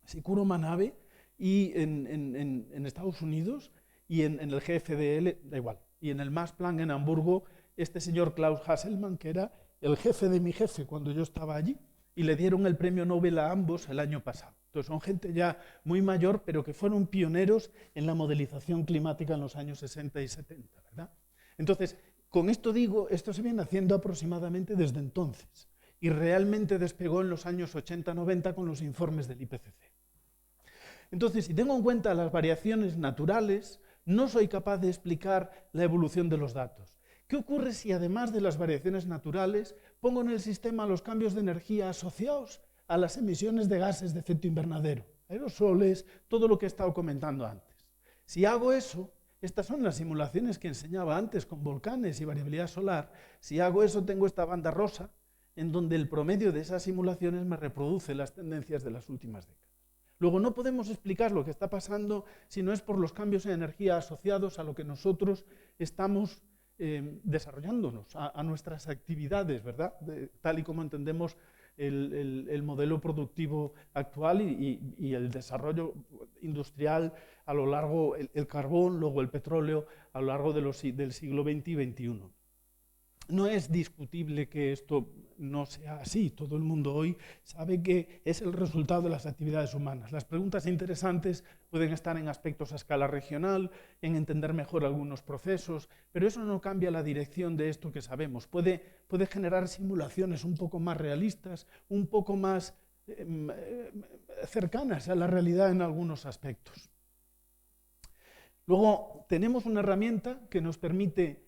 Shikuro Manabe, y en Estados Unidos, y en el GFDL, da igual, y en el Max Planck en Hamburgo, este señor Klaus Hasselmann, que era el jefe de mi jefe cuando yo estaba allí, y le dieron el premio Nobel a ambos el año pasado. Entonces son gente ya muy mayor, pero que fueron pioneros en la modelización climática en los años 60 y 70, ¿verdad? Entonces, con esto digo, esto se viene haciendo aproximadamente desde entonces, y realmente despegó en los años 80-90 con los informes del IPCC. Entonces, si tengo en cuenta las variaciones naturales, no soy capaz de explicar la evolución de los datos. ¿Qué ocurre si además de las variaciones naturales pongo en el sistema los cambios de energía asociados a las emisiones de gases de efecto invernadero, aerosoles, todo lo que he estado comentando antes? Si hago eso, estas son las simulaciones que enseñaba antes con volcanes y variabilidad solar, si hago eso tengo esta banda rosa en donde el promedio de esas simulaciones me reproduce las tendencias de las últimas décadas. Luego no podemos explicar lo que está pasando si no es por los cambios en energía asociados a lo que nosotros estamos desarrollándonos, a nuestras actividades, ¿verdad? Tal y como entendemos el modelo productivo actual y el desarrollo industrial a lo largo, el carbón, luego el petróleo, a lo largo del siglo XX y XXI. No es discutible que esto no sea así. Todo el mundo hoy sabe que es el resultado de las actividades humanas. Las preguntas interesantes pueden estar en aspectos a escala regional, en entender mejor algunos procesos, pero eso no cambia la dirección de esto que sabemos. Puede generar simulaciones un poco más realistas, un poco más cercanas a la realidad en algunos aspectos. Luego tenemos una herramienta que nos permite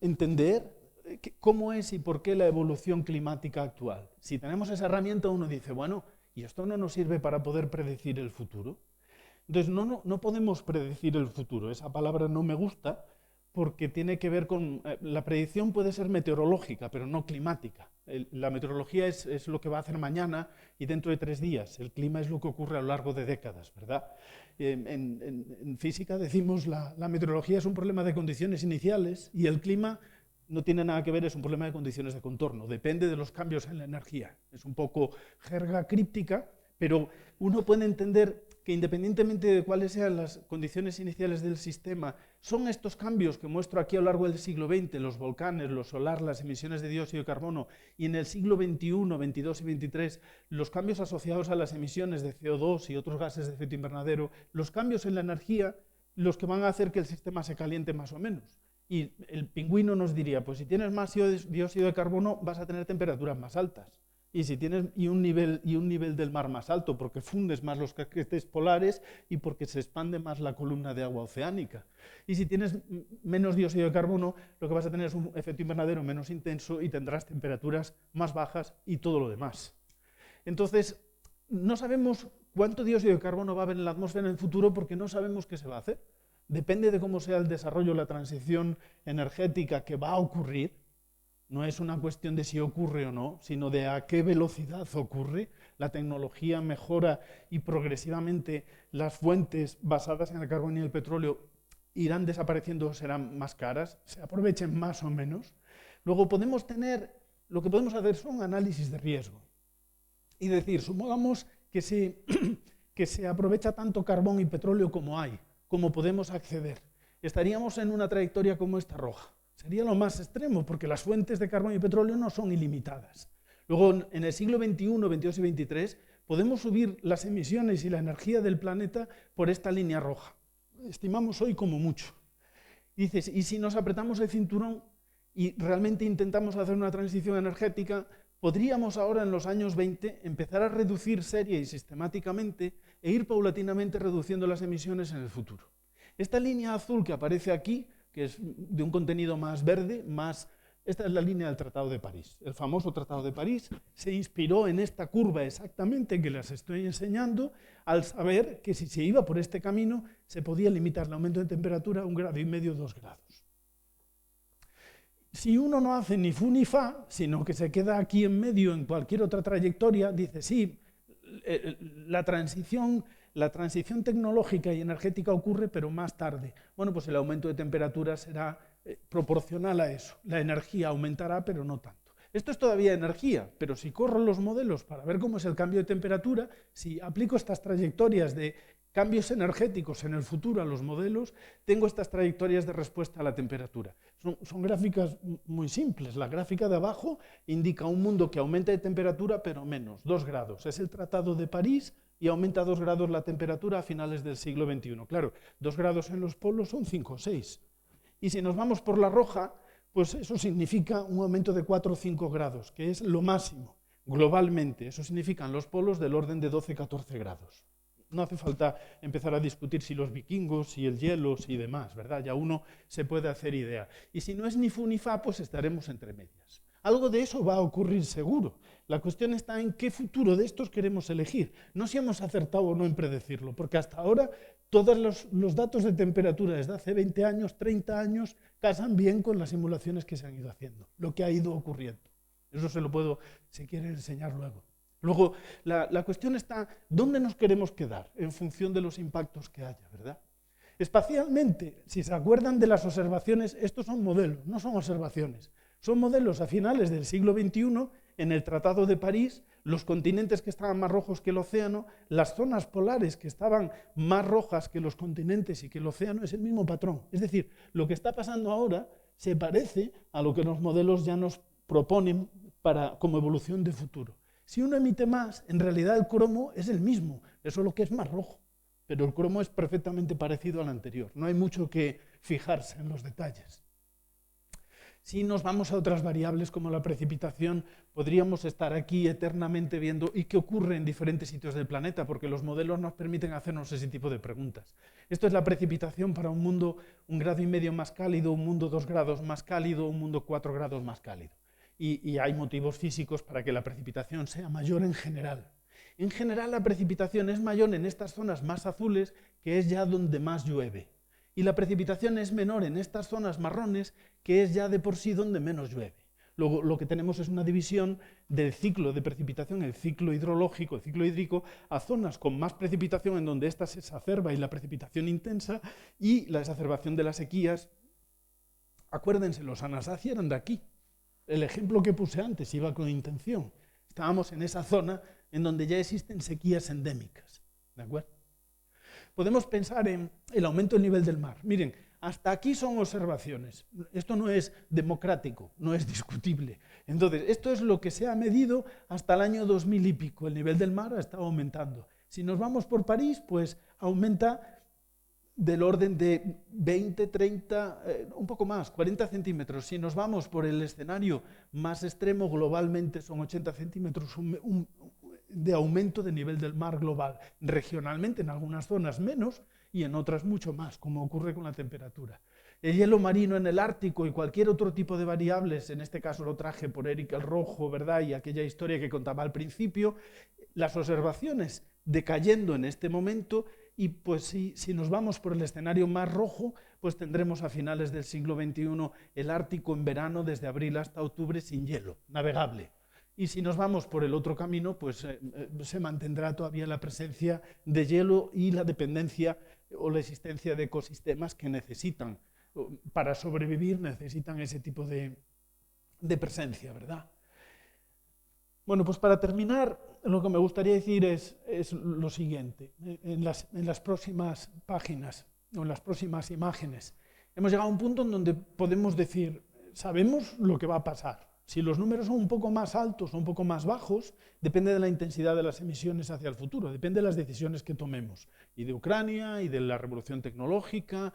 entender cómo es y por qué la evolución climática actual. Si tenemos esa herramienta, uno dice, bueno, ¿y esto no nos sirve para poder predecir el futuro? Entonces, no podemos predecir el futuro. Esa palabra no me gusta porque tiene que ver con... la predicción puede ser meteorológica, pero no climática. La meteorología es lo que va a hacer mañana y dentro de 3 días. El clima es lo que ocurre a lo largo de décadas, ¿verdad? En física decimos la meteorología es un problema de condiciones iniciales y el clima no tiene nada que ver, es un problema de condiciones de contorno, depende de los cambios en la energía. Es un poco jerga críptica, pero uno puede entender que independientemente de cuáles sean las condiciones iniciales del sistema, son estos cambios que muestro aquí a lo largo del siglo XX, los volcanes, lo solar, las emisiones de dióxido de carbono, y en el siglo XXI, XXII y XXIII, los cambios asociados a las emisiones de CO2 y otros gases de efecto invernadero, los cambios en la energía, los que van a hacer que el sistema se caliente más o menos. Y el pingüino nos diría, pues si tienes más dióxido de carbono vas a tener temperaturas más altas. Y si tienes un nivel del mar más alto, porque fundes más los casquetes polares y porque se expande más la columna de agua oceánica. Y si tienes menos dióxido de carbono, lo que vas a tener es un efecto invernadero menos intenso y tendrás temperaturas más bajas y todo lo demás. Entonces, no sabemos cuánto dióxido de carbono va a haber en la atmósfera en el futuro porque no sabemos qué se va a hacer. Depende de cómo sea el desarrollo, la transición energética que va a ocurrir. No es una cuestión de si ocurre o no, sino de a qué velocidad ocurre. La tecnología mejora y progresivamente las fuentes basadas en el carbón y el petróleo irán desapareciendo o serán más caras, se aprovechen más o menos. Luego lo que podemos hacer son análisis de riesgo. Y decir, supongamos que se aprovecha tanto carbón y petróleo como hay, como podemos acceder. estaríamos en una trayectoria como esta roja. Sería lo más extremo, porque las fuentes de carbón y petróleo no son ilimitadas. Luego, en el siglo XXI, XXII y XXIII, podemos subir las emisiones y la energía del planeta por esta línea roja. Estimamos hoy como mucho. Dices, y si nos apretamos el cinturón y realmente intentamos hacer una transición energética, podríamos ahora en los años 20 empezar a reducir seria y sistemáticamente e ir paulatinamente reduciendo las emisiones en el futuro. Esta línea azul que aparece aquí, que es de un contenido más verde, esta es la línea del Tratado de París. El famoso Tratado de París se inspiró en esta curva exactamente que les estoy enseñando, al saber que si se iba por este camino se podía limitar el aumento de temperatura a 1,5 grados, 2 grados. Si uno no hace ni fu ni fa, sino que se queda aquí en medio en cualquier otra trayectoria, dice, sí, la transición tecnológica y energética ocurre, pero más tarde. Bueno, pues el aumento de temperatura será proporcional a eso. La energía aumentará, pero no tanto. Esto es todavía energía, pero si corro los modelos para ver cómo es el cambio de temperatura, si aplico estas trayectorias de cambios energéticos en el futuro a los modelos, tengo estas trayectorias de respuesta a la temperatura. Son gráficas muy simples. La gráfica de abajo indica un mundo que aumenta de temperatura, pero menos, 2 grados. Es el Tratado de París y aumenta 2 grados la temperatura a finales del siglo XXI. Claro, 2 grados en los polos son 5 o 6. Y si nos vamos por la roja, pues eso significa un aumento de 4 o 5 grados, que es lo máximo globalmente. Eso significa en los polos del orden de 12-14 grados. No hace falta empezar a discutir si los vikingos, si el hielo, si demás, ¿verdad? Ya uno se puede hacer idea. Y si no es ni fu ni fa, pues estaremos entre medias. Algo de eso va a ocurrir seguro. La cuestión está en qué futuro de estos queremos elegir. No si hemos acertado o no en predecirlo, porque hasta ahora todos los datos de temperatura desde hace 20 años, 30 años, casan bien con las simulaciones que se han ido haciendo, lo que ha ido ocurriendo. Eso se lo puedo, si quieren, enseñar luego. Luego, la cuestión está, ¿dónde nos queremos quedar en función de los impactos que haya, verdad? Espacialmente, si se acuerdan de las observaciones, estos son modelos, no son observaciones. Son modelos a finales del siglo XXI, en el Tratado de París, los continentes que estaban más rojos que el océano, las zonas polares que estaban más rojas que los continentes y que el océano, es el mismo patrón. Es decir, lo que está pasando ahora se parece a lo que los modelos ya nos proponen como evolución de futuro. Si uno emite más, en realidad el cromo es el mismo, eso es lo que es más rojo, pero el cromo es perfectamente parecido al anterior, no hay mucho que fijarse en los detalles. Si nos vamos a otras variables como la precipitación, podríamos estar aquí eternamente viendo y qué ocurre en diferentes sitios del planeta, porque los modelos nos permiten hacernos ese tipo de preguntas. Esto es la precipitación para un mundo 1,5 grados más cálido, un mundo 2 grados más cálido, un mundo 4 grados más cálido. Y hay motivos físicos para que la precipitación sea mayor en general. En general, la precipitación es mayor en estas zonas más azules, que es ya donde más llueve. Y la precipitación es menor en estas zonas marrones, que es ya de por sí donde menos llueve. Luego, lo que tenemos es una división del ciclo de precipitación, el ciclo hidrológico, el ciclo hídrico, a zonas con más precipitación, en donde esta se exacerba y la precipitación intensa, y la exacerbación de las sequías. Acuérdense, los Anasazi eran de aquí. El ejemplo que puse antes iba con intención. Estábamos en esa zona en donde ya existen sequías endémicas. ¿De acuerdo? Podemos pensar en el aumento del nivel del mar. Miren, hasta aquí son observaciones. Esto no es democrático, no es discutible. Entonces, esto es lo que se ha medido hasta el año 2000 y pico. El nivel del mar ha estado aumentando. Si nos vamos por París, pues aumenta del orden de 20, 30, un poco más, 40 centímetros. Si nos vamos por el escenario más extremo, globalmente son 80 centímetros de aumento de nivel del mar global. Regionalmente, en algunas zonas menos y en otras mucho más, como ocurre con la temperatura. El hielo marino en el Ártico y cualquier otro tipo de variables, en este caso lo traje por Eric el Rojo, ¿verdad? Y aquella historia que contaba al principio, las observaciones decayendo en este momento. Y pues si nos vamos por el escenario más rojo, pues tendremos a finales del siglo XXI el Ártico en verano, desde abril hasta octubre, sin hielo, navegable. Y si nos vamos por el otro camino, pues se mantendrá todavía la presencia de hielo y la dependencia o la existencia de ecosistemas que necesitan, para sobrevivir, necesitan ese tipo de presencia, ¿verdad? Bueno, pues para terminar, lo que me gustaría decir es lo siguiente. En las próximas páginas o en las próximas imágenes hemos llegado a un punto en donde podemos decir, sabemos lo que va a pasar. Si los números son un poco más altos o un poco más bajos, depende de la intensidad de las emisiones hacia el futuro, depende de las decisiones que tomemos. Y de Ucrania, y de la revolución tecnológica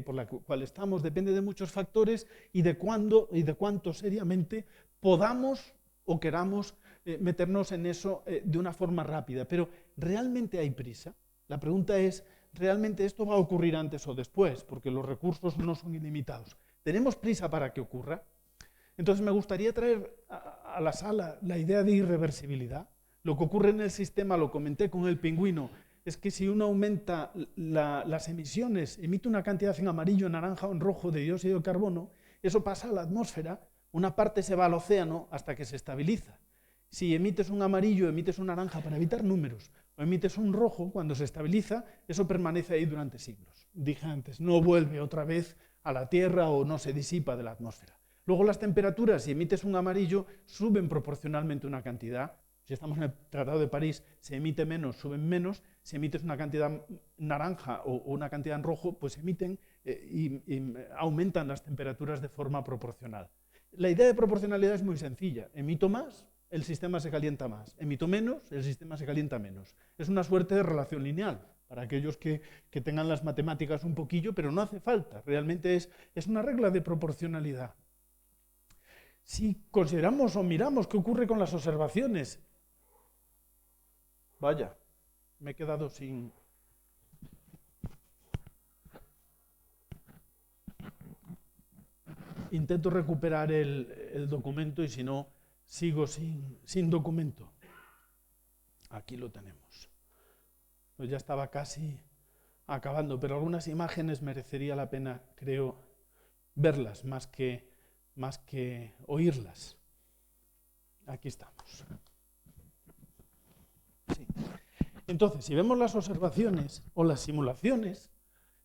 por la cual estamos, depende de muchos factores y de cuándo y de cuánto seriamente podamos o queramos meternos en eso de una forma rápida. Pero ¿realmente hay prisa? La pregunta es, ¿realmente esto va a ocurrir antes o después? Porque los recursos no son ilimitados. ¿Tenemos prisa para que ocurra? Entonces me gustaría traer a la sala la idea de irreversibilidad. Lo que ocurre en el sistema, lo comenté con el pingüino, es que si uno aumenta las emisiones, emite una cantidad en amarillo, naranja o en rojo de dióxido de carbono, eso pasa a la atmósfera, una parte se va al océano hasta que se estabiliza. Si emites un amarillo, emites un naranja para evitar números, o emites un rojo, cuando se estabiliza, eso permanece ahí durante siglos. Dije antes, no vuelve otra vez a la Tierra o no se disipa de la atmósfera. Luego las temperaturas, si emites un amarillo, suben proporcionalmente una cantidad. Si estamos en el Tratado de París, se emite menos, suben menos. Si emites una cantidad naranja o una cantidad en rojo, pues emiten y aumentan las temperaturas de forma proporcional. La idea de proporcionalidad es muy sencilla. Emito más, el sistema se calienta más. Emito menos, el sistema se calienta menos. Es una suerte de relación lineal, para aquellos que tengan las matemáticas un poquillo, pero no hace falta. Realmente es una regla de proporcionalidad. Si consideramos o miramos qué ocurre con las observaciones, vaya, me he quedado sin... Intento recuperar el documento y si no, sigo sin documento. Aquí lo tenemos. Pues ya estaba casi acabando, pero algunas imágenes merecería la pena, creo, verlas más que oírlas. Aquí estamos. Sí. Entonces, si vemos las observaciones o las simulaciones,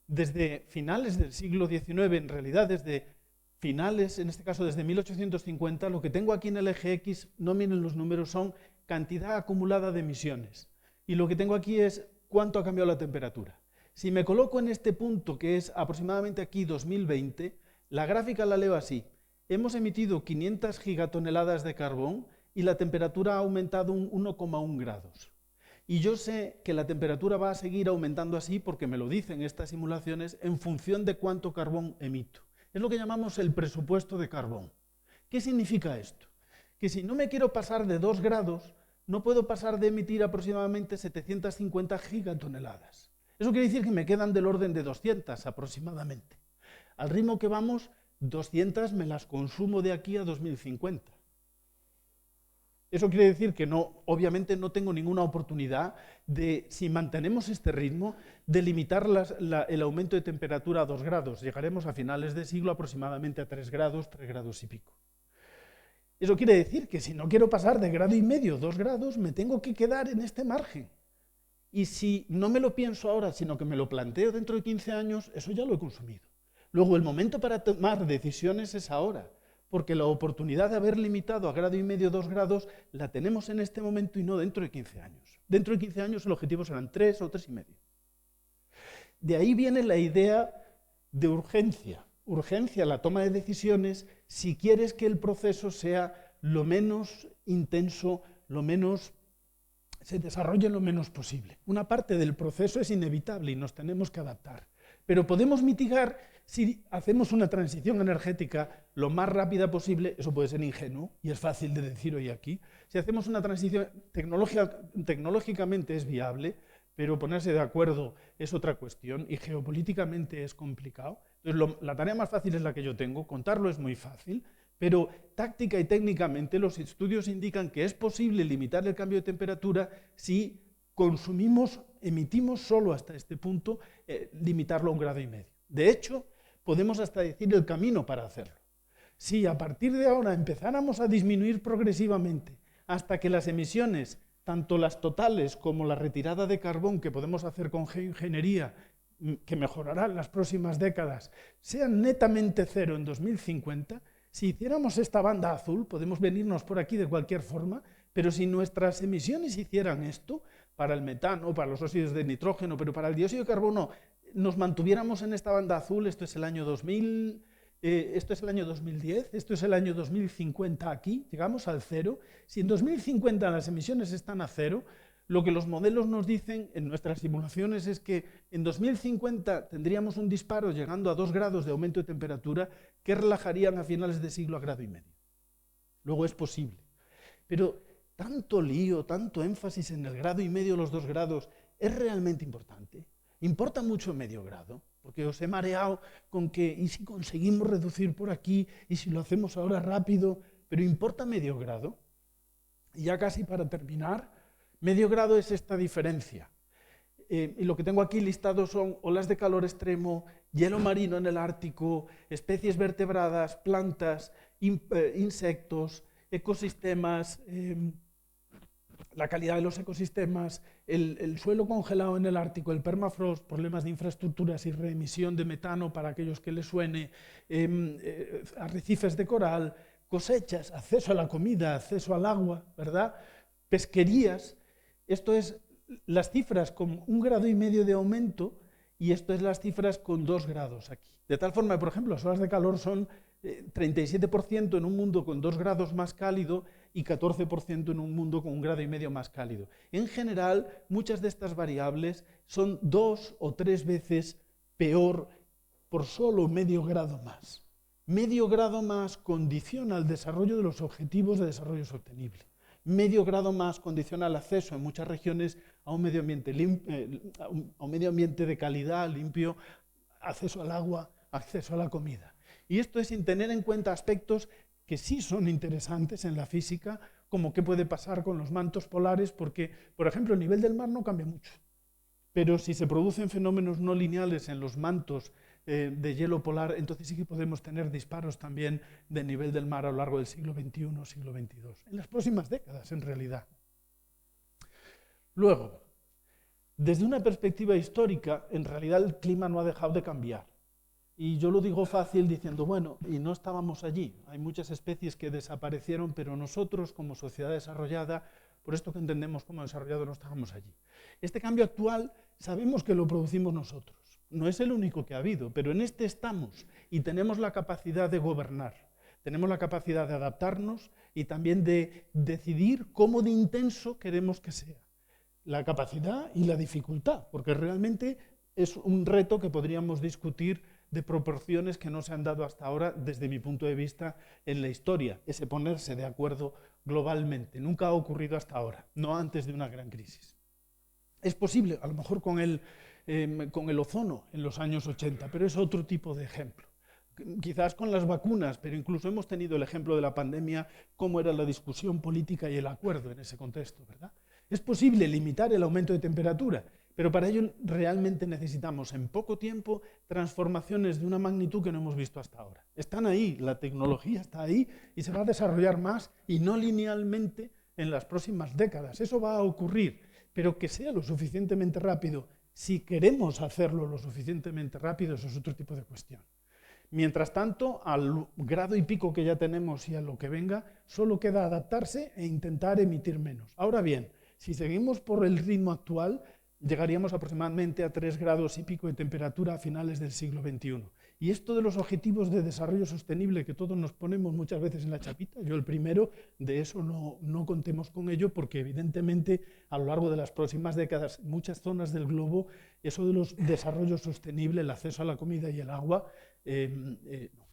desde finales del siglo XIX, en realidad desde finales, en este caso desde 1850, lo que tengo aquí en el eje X, no miren los números, son cantidad acumulada de emisiones. Y lo que tengo aquí es cuánto ha cambiado la temperatura. Si me coloco en este punto, que es aproximadamente aquí 2020, la gráfica la leo así. Hemos emitido 500 gigatoneladas de carbón y la temperatura ha aumentado un 1,1 grados. Y yo sé que la temperatura va a seguir aumentando así porque me lo dicen estas simulaciones en función de cuánto carbón emito. Es lo que llamamos el presupuesto de carbón. ¿Qué significa esto? Que si no me quiero pasar de 2 grados, no puedo pasar de emitir aproximadamente 750 gigatoneladas. Eso quiere decir que me quedan del orden de 200 aproximadamente. Al ritmo que vamos, 200 me las consumo de aquí a 2050. Eso quiere decir que no, obviamente no tengo ninguna oportunidad de, si mantenemos este ritmo, de limitar el aumento de temperatura a 2 grados. Llegaremos a finales de siglo aproximadamente a 3 grados y pico. Eso quiere decir que si no quiero pasar de 1,5 grados, 2 grados, me tengo que quedar en este margen. Y si no me lo pienso ahora, sino que me lo planteo dentro de 15 años, eso ya lo he consumido. Luego, el momento para tomar decisiones es ahora, porque la oportunidad de haber limitado a 1,5 grados, 2 grados, la tenemos en este momento y no dentro de 15 años. Dentro de 15 años el objetivo serán 3 o 3,5. De ahí viene la idea de urgencia. Urgencia, la toma de decisiones, si quieres que el proceso sea lo menos intenso, se desarrolle lo menos posible. Una parte del proceso es inevitable y nos tenemos que adaptar. Pero podemos mitigar si hacemos una transición energética lo más rápida posible. Eso puede ser ingenuo y es fácil de decir hoy aquí. Si hacemos una transición tecnológicamente es viable, pero ponerse de acuerdo es otra cuestión y geopolíticamente es complicado. Entonces, la tarea más fácil es la que yo tengo, contarlo es muy fácil, pero táctica y técnicamente los estudios indican que es posible limitar el cambio de temperatura si emitimos solo hasta este punto, limitarlo a 1,5 grados. De hecho, podemos hasta decir el camino para hacerlo. Si a partir de ahora empezáramos a disminuir progresivamente hasta que las emisiones, tanto las totales como la retirada de carbón que podemos hacer con geoingeniería, que mejorará en las próximas décadas, sean netamente cero en 2050, si hiciéramos esta banda azul, podemos venirnos por aquí de cualquier forma, pero si nuestras emisiones hicieran esto, para el metano, para los óxidos de nitrógeno, pero para el dióxido de carbono, nos mantuviéramos en esta banda azul, esto es el año 2000, esto es el año 2010, esto es el año 2050 aquí, llegamos al cero. Si en 2050 las emisiones están a cero, lo que los modelos nos dicen en nuestras simulaciones es que en 2050 tendríamos un disparo llegando a 2 grados de aumento de temperatura que relajarían a finales de siglo a 1,5 grados. Luego es posible. Pero tanto lío, tanto énfasis en el 1,5 grados, los 2 grados, ¿es realmente importante? ¿Importa mucho medio grado? Porque os he mareado con que, ¿y si conseguimos reducir por aquí? ¿Y si lo hacemos ahora rápido? ¿Pero importa medio grado? Y ya casi para terminar, medio grado es esta diferencia. Y lo que tengo aquí listado son olas de calor extremo, hielo marino en el Ártico, especies vertebradas, plantas, insectos, ecosistemas, la calidad de los ecosistemas, el suelo congelado en el Ártico, el permafrost, problemas de infraestructuras y reemisión de metano para aquellos que les suene, arrecifes de coral, cosechas, acceso a la comida, acceso al agua, ¿verdad? Pesquerías. Esto es las cifras con 1,5 grados de aumento y esto es las cifras con 2 grados aquí. De tal forma que, por ejemplo, las olas de calor son 37% en un mundo con 2 grados más cálido y 14% en un mundo con 1,5 grados más cálido. En general, muchas de estas variables son 2 o 3 veces peor por solo medio grado más. Medio grado más condiciona el desarrollo de los objetivos de desarrollo sostenible. Medio grado más condiciona el acceso en muchas regiones a un medio ambiente, a un medio ambiente de calidad, limpio, acceso al agua, acceso a la comida. Y esto es sin tener en cuenta aspectos que sí son interesantes en la física, como qué puede pasar con los mantos polares, porque, por ejemplo, el nivel del mar no cambia mucho. Pero si se producen fenómenos no lineales en los mantos de hielo polar, entonces sí que podemos tener disparos también del nivel del mar a lo largo del siglo XXI, siglo XXII, en las próximas décadas, en realidad. Luego, desde una perspectiva histórica, en realidad el clima no ha dejado de cambiar. Y yo lo digo fácil diciendo, bueno, y no estábamos allí. Hay muchas especies que desaparecieron, pero nosotros, como sociedad desarrollada, por esto que entendemos como desarrollado, no estábamos allí. Este cambio actual sabemos que lo producimos nosotros. No es el único que ha habido, pero en este estamos y tenemos la capacidad de gobernar. Tenemos la capacidad de adaptarnos y también de decidir cómo de intenso queremos que sea. La capacidad y la dificultad, porque realmente es un reto que podríamos discutir de proporciones que no se han dado hasta ahora, desde mi punto de vista, en la historia, ese ponerse de acuerdo globalmente. Nunca ha ocurrido hasta ahora, no antes de una gran crisis. Es posible, a lo mejor con el ozono en los años 80, pero es otro tipo de ejemplo. Quizás con las vacunas, pero incluso hemos tenido el ejemplo de la pandemia, cómo era la discusión política y el acuerdo en ese contexto, ¿verdad? Es posible limitar el aumento de temperatura, pero para ello realmente necesitamos en poco tiempo transformaciones de una magnitud que no hemos visto hasta ahora. Están ahí, la tecnología está ahí y se va a desarrollar más y no linealmente en las próximas décadas. Eso va a ocurrir, pero que sea lo suficientemente rápido. Si queremos hacerlo lo suficientemente rápido, eso es otro tipo de cuestión. Mientras tanto, al grado y pico que ya tenemos y a lo que venga, solo queda adaptarse e intentar emitir menos. Ahora bien, si seguimos por el ritmo actual, llegaríamos aproximadamente a 3 grados y pico de temperatura a finales del siglo XXI. Y esto de los objetivos de desarrollo sostenible que todos nos ponemos muchas veces en la chapita, yo el primero, de eso no contemos con ello, porque evidentemente a lo largo de las próximas décadas, en muchas zonas del globo, eso de los desarrollos sostenibles, el acceso a la comida y el agua, no.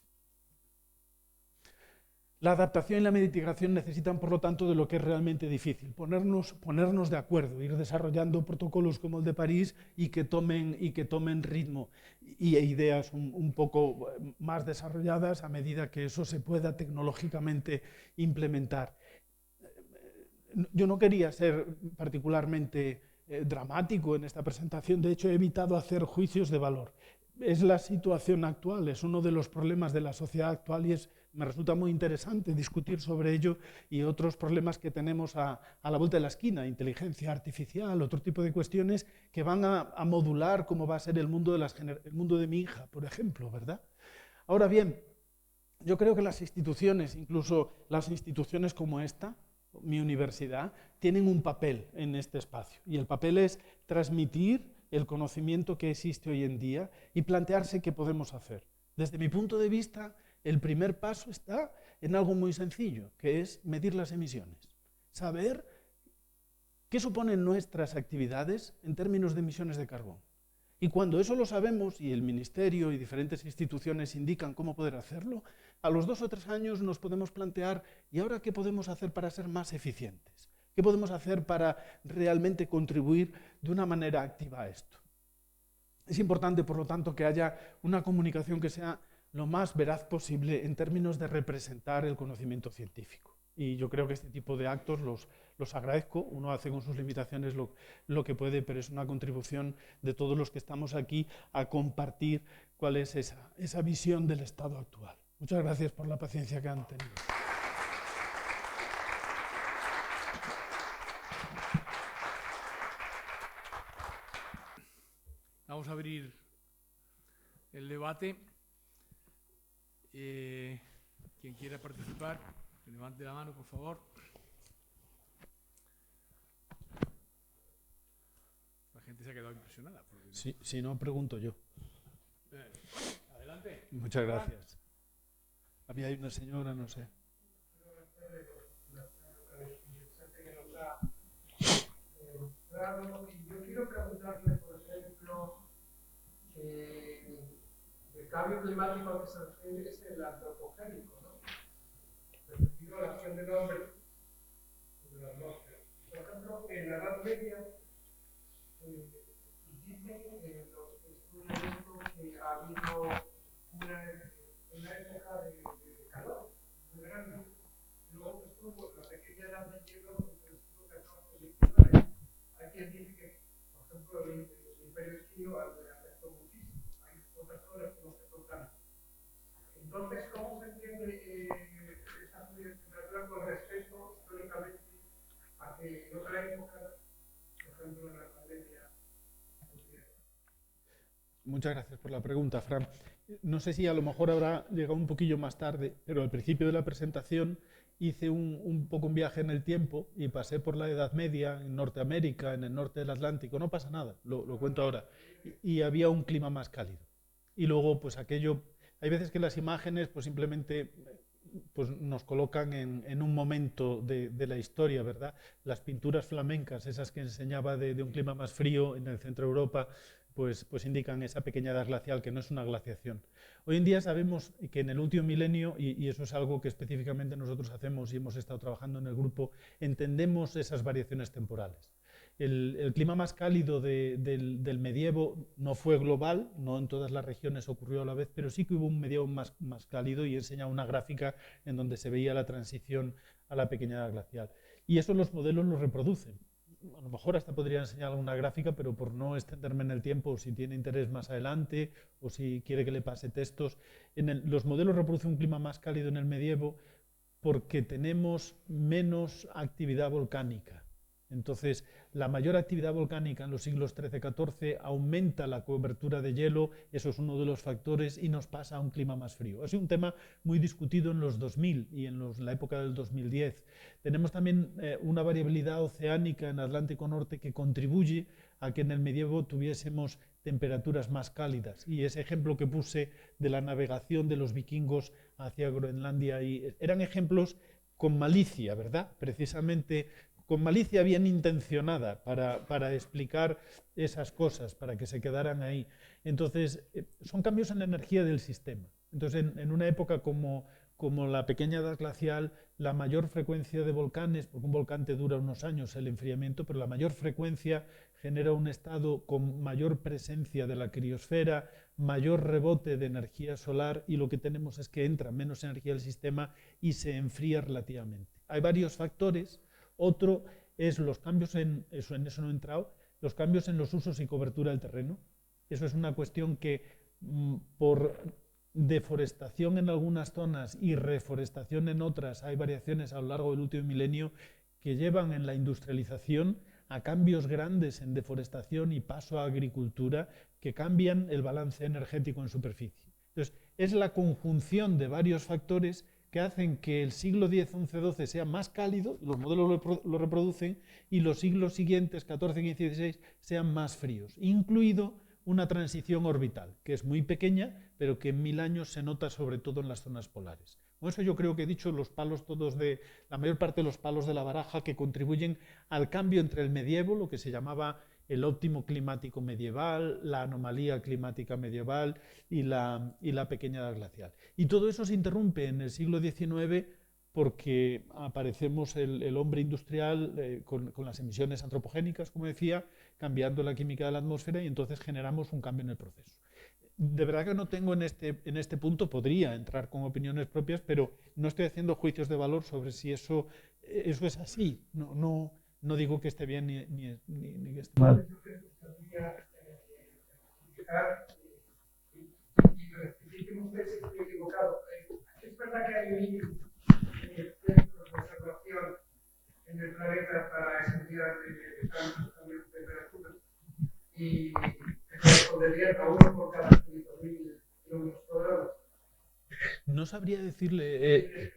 La adaptación y la mitigación necesitan, por lo tanto, de lo que es realmente difícil, ponernos de acuerdo, ir desarrollando protocolos como el de París y que tomen ritmo y ideas un poco más desarrolladas a medida que eso se pueda tecnológicamente implementar. Yo no quería ser particularmente dramático en esta presentación, de hecho he evitado hacer juicios de valor. Es la situación actual, es uno de los problemas de la sociedad actual y me resulta muy interesante discutir sobre ello y otros problemas que tenemos a la vuelta de la esquina, inteligencia artificial, otro tipo de cuestiones que van a modular cómo va a ser el mundo de mi hija, por ejemplo, ¿verdad? Ahora bien, yo creo que las instituciones, incluso las instituciones como esta, mi universidad, tienen un papel en este espacio y el papel es transmitir el conocimiento que existe hoy en día y plantearse qué podemos hacer. Desde mi punto de vista, el primer paso está en algo muy sencillo, que es medir las emisiones. Saber qué suponen nuestras actividades en términos de emisiones de carbón. Y cuando eso lo sabemos, y el Ministerio y diferentes instituciones indican cómo poder hacerlo, a los 2 o 3 años nos podemos plantear, ¿y ahora qué podemos hacer para ser más eficientes? ¿Qué podemos hacer para realmente contribuir de una manera activa a esto? Es importante, por lo tanto, que haya una comunicación que sea lo más veraz posible en términos de representar el conocimiento científico. Y yo creo que este tipo de actos los agradezco. Uno hace con sus limitaciones lo que puede, pero es una contribución de todos los que estamos aquí a compartir cuál es esa visión del estado actual. Muchas gracias por la paciencia que han tenido. Vamos a abrir el debate. Quien quiera participar, que levante la mano, por favor. La gente se ha quedado impresionada. Sí, si no, pregunto yo. Adelante. Muchas gracias. A mí hay una señora, no sé. Yo quiero preguntarle, por ejemplo, el cambio climático al que se refiere es el antropogénico, ¿no? Referido a la acción del hombre sobre la atmósfera. Por ejemplo, en la Edad Media dicen los estudios que ha habido una época de calor muy grande. Luego estuvo la pequeña edad del hielo, donde estuvo cayendo. Hay quien dice que, por ejemplo, el imperio chino afectó muchísimo. Hay otras zonas que no afectó tanto. Entonces, ¿cómo se entiende esa temperatura con respecto históricamente a que en otra época, por ejemplo, en la pandemia? Muchas gracias por la pregunta, Fran. No sé si a lo mejor habrá llegado un poquillo más tarde, pero al principio de la presentación hice un poco un viaje en el tiempo y pasé por la Edad Media en Norteamérica, en el norte del Atlántico. No pasa nada, lo cuento ahora. Y había un clima más cálido. Y luego, pues aquello, hay veces que las imágenes pues simplemente pues, nos colocan en un momento de la historia, ¿verdad? Las pinturas flamencas, esas que enseñaba de un clima más frío en el centro de Europa, pues indican esa pequeña edad glacial que no es una glaciación. Hoy en día sabemos que en el último milenio, y eso es algo que específicamente nosotros hacemos y hemos estado trabajando en el grupo, entendemos esas variaciones temporales. El clima más cálido del medievo no fue global, no en todas las regiones ocurrió a la vez, pero sí que hubo un medievo más cálido y enseña una gráfica en donde se veía la transición a la pequeña edad glacial. Y eso los modelos lo reproducen. A lo mejor hasta podría enseñar alguna gráfica, pero por no extenderme en el tiempo, o si tiene interés más adelante, o si quiere que le pase textos, los modelos reproducen un clima más cálido en el medievo porque tenemos menos actividad volcánica. Entonces, la mayor actividad volcánica en los siglos XIII-XIV aumenta la cobertura de hielo, eso es uno de los factores, y nos pasa a un clima más frío. Ha sido un tema muy discutido en los 2000 y en la época del 2010. Tenemos también una variabilidad oceánica en Atlántico Norte que contribuye a que en el medievo tuviésemos temperaturas más cálidas. Y ese ejemplo que puse de la navegación de los vikingos hacia Groenlandia, eran ejemplos con malicia, ¿verdad? Precisamente con malicia bien intencionada para explicar esas cosas, para que se quedaran ahí. Entonces, son cambios en la energía del sistema. Entonces, en una época como la pequeña edad glacial, la mayor frecuencia de volcanes, porque un volcán te dura unos años el enfriamiento, pero la mayor frecuencia genera un estado con mayor presencia de la criosfera, mayor rebote de energía solar, y lo que tenemos es que entra menos energía al sistema y se enfría relativamente. Hay varios factores. Otro es los cambios en eso no he entrado, los cambios en los usos y cobertura del terreno. Eso es una cuestión que por deforestación en algunas zonas y reforestación en otras, hay variaciones a lo largo del último milenio que llevan en la industrialización a cambios grandes en deforestación y paso a agricultura que cambian el balance energético en superficie. Entonces, es la conjunción de varios factores que hacen que el siglo X, XI, XII sea más cálido, los modelos lo reproducen, y los siglos siguientes, XIV, XV y XVI, sean más fríos, incluido una transición orbital, que es muy pequeña, pero que en 1000 años se nota sobre todo en las zonas polares. Con eso yo creo que he dicho los palos todos la mayor parte de los palos de la baraja que contribuyen al cambio entre el medievo, lo que se llamaba el óptimo climático medieval, la anomalía climática medieval y la pequeña edad glacial. Y todo eso se interrumpe en el siglo XIX porque aparecemos el hombre industrial con las emisiones antropogénicas, como decía, cambiando la química de la atmósfera, y entonces generamos un cambio en el proceso. De verdad que no tengo en este punto, podría entrar con opiniones propias, pero no estoy haciendo juicios de valor sobre si eso es así. No digo que esté bien ni que esté mal. Es verdad que hay centros de observación en el planeta para estudiar cambios de temperatura y corresponderían a uno por cada 5.000 kilómetros cuadrados. No sabría decirle.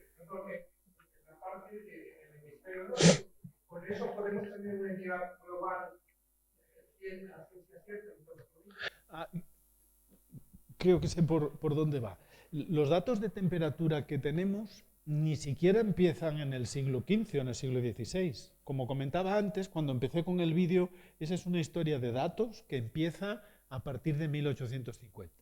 La parte del hemisferio norte, con eso podemos tener una idea global a ciencia cierta. Creo que sé por dónde va. Los datos de temperatura que tenemos ni siquiera empiezan en el siglo XV o en el siglo XVI. Como comentaba antes, cuando empecé con el vídeo, esa es una historia de datos que empieza a partir de 1850.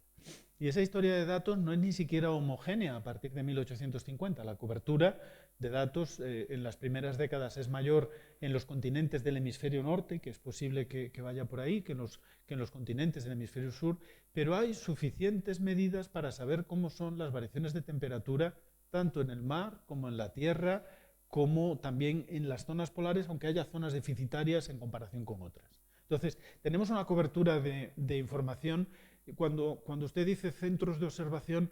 Y esa historia de datos no es ni siquiera homogénea a partir de 1850. La cobertura de datos en las primeras décadas es mayor en los continentes del hemisferio norte, que es posible que vaya por ahí, que en los continentes del hemisferio sur, pero hay suficientes medidas para saber cómo son las variaciones de temperatura tanto en el mar como en la tierra, como también en las zonas polares, aunque haya zonas deficitarias en comparación con otras. Entonces, tenemos una cobertura de información. Cuando usted dice centros de observación,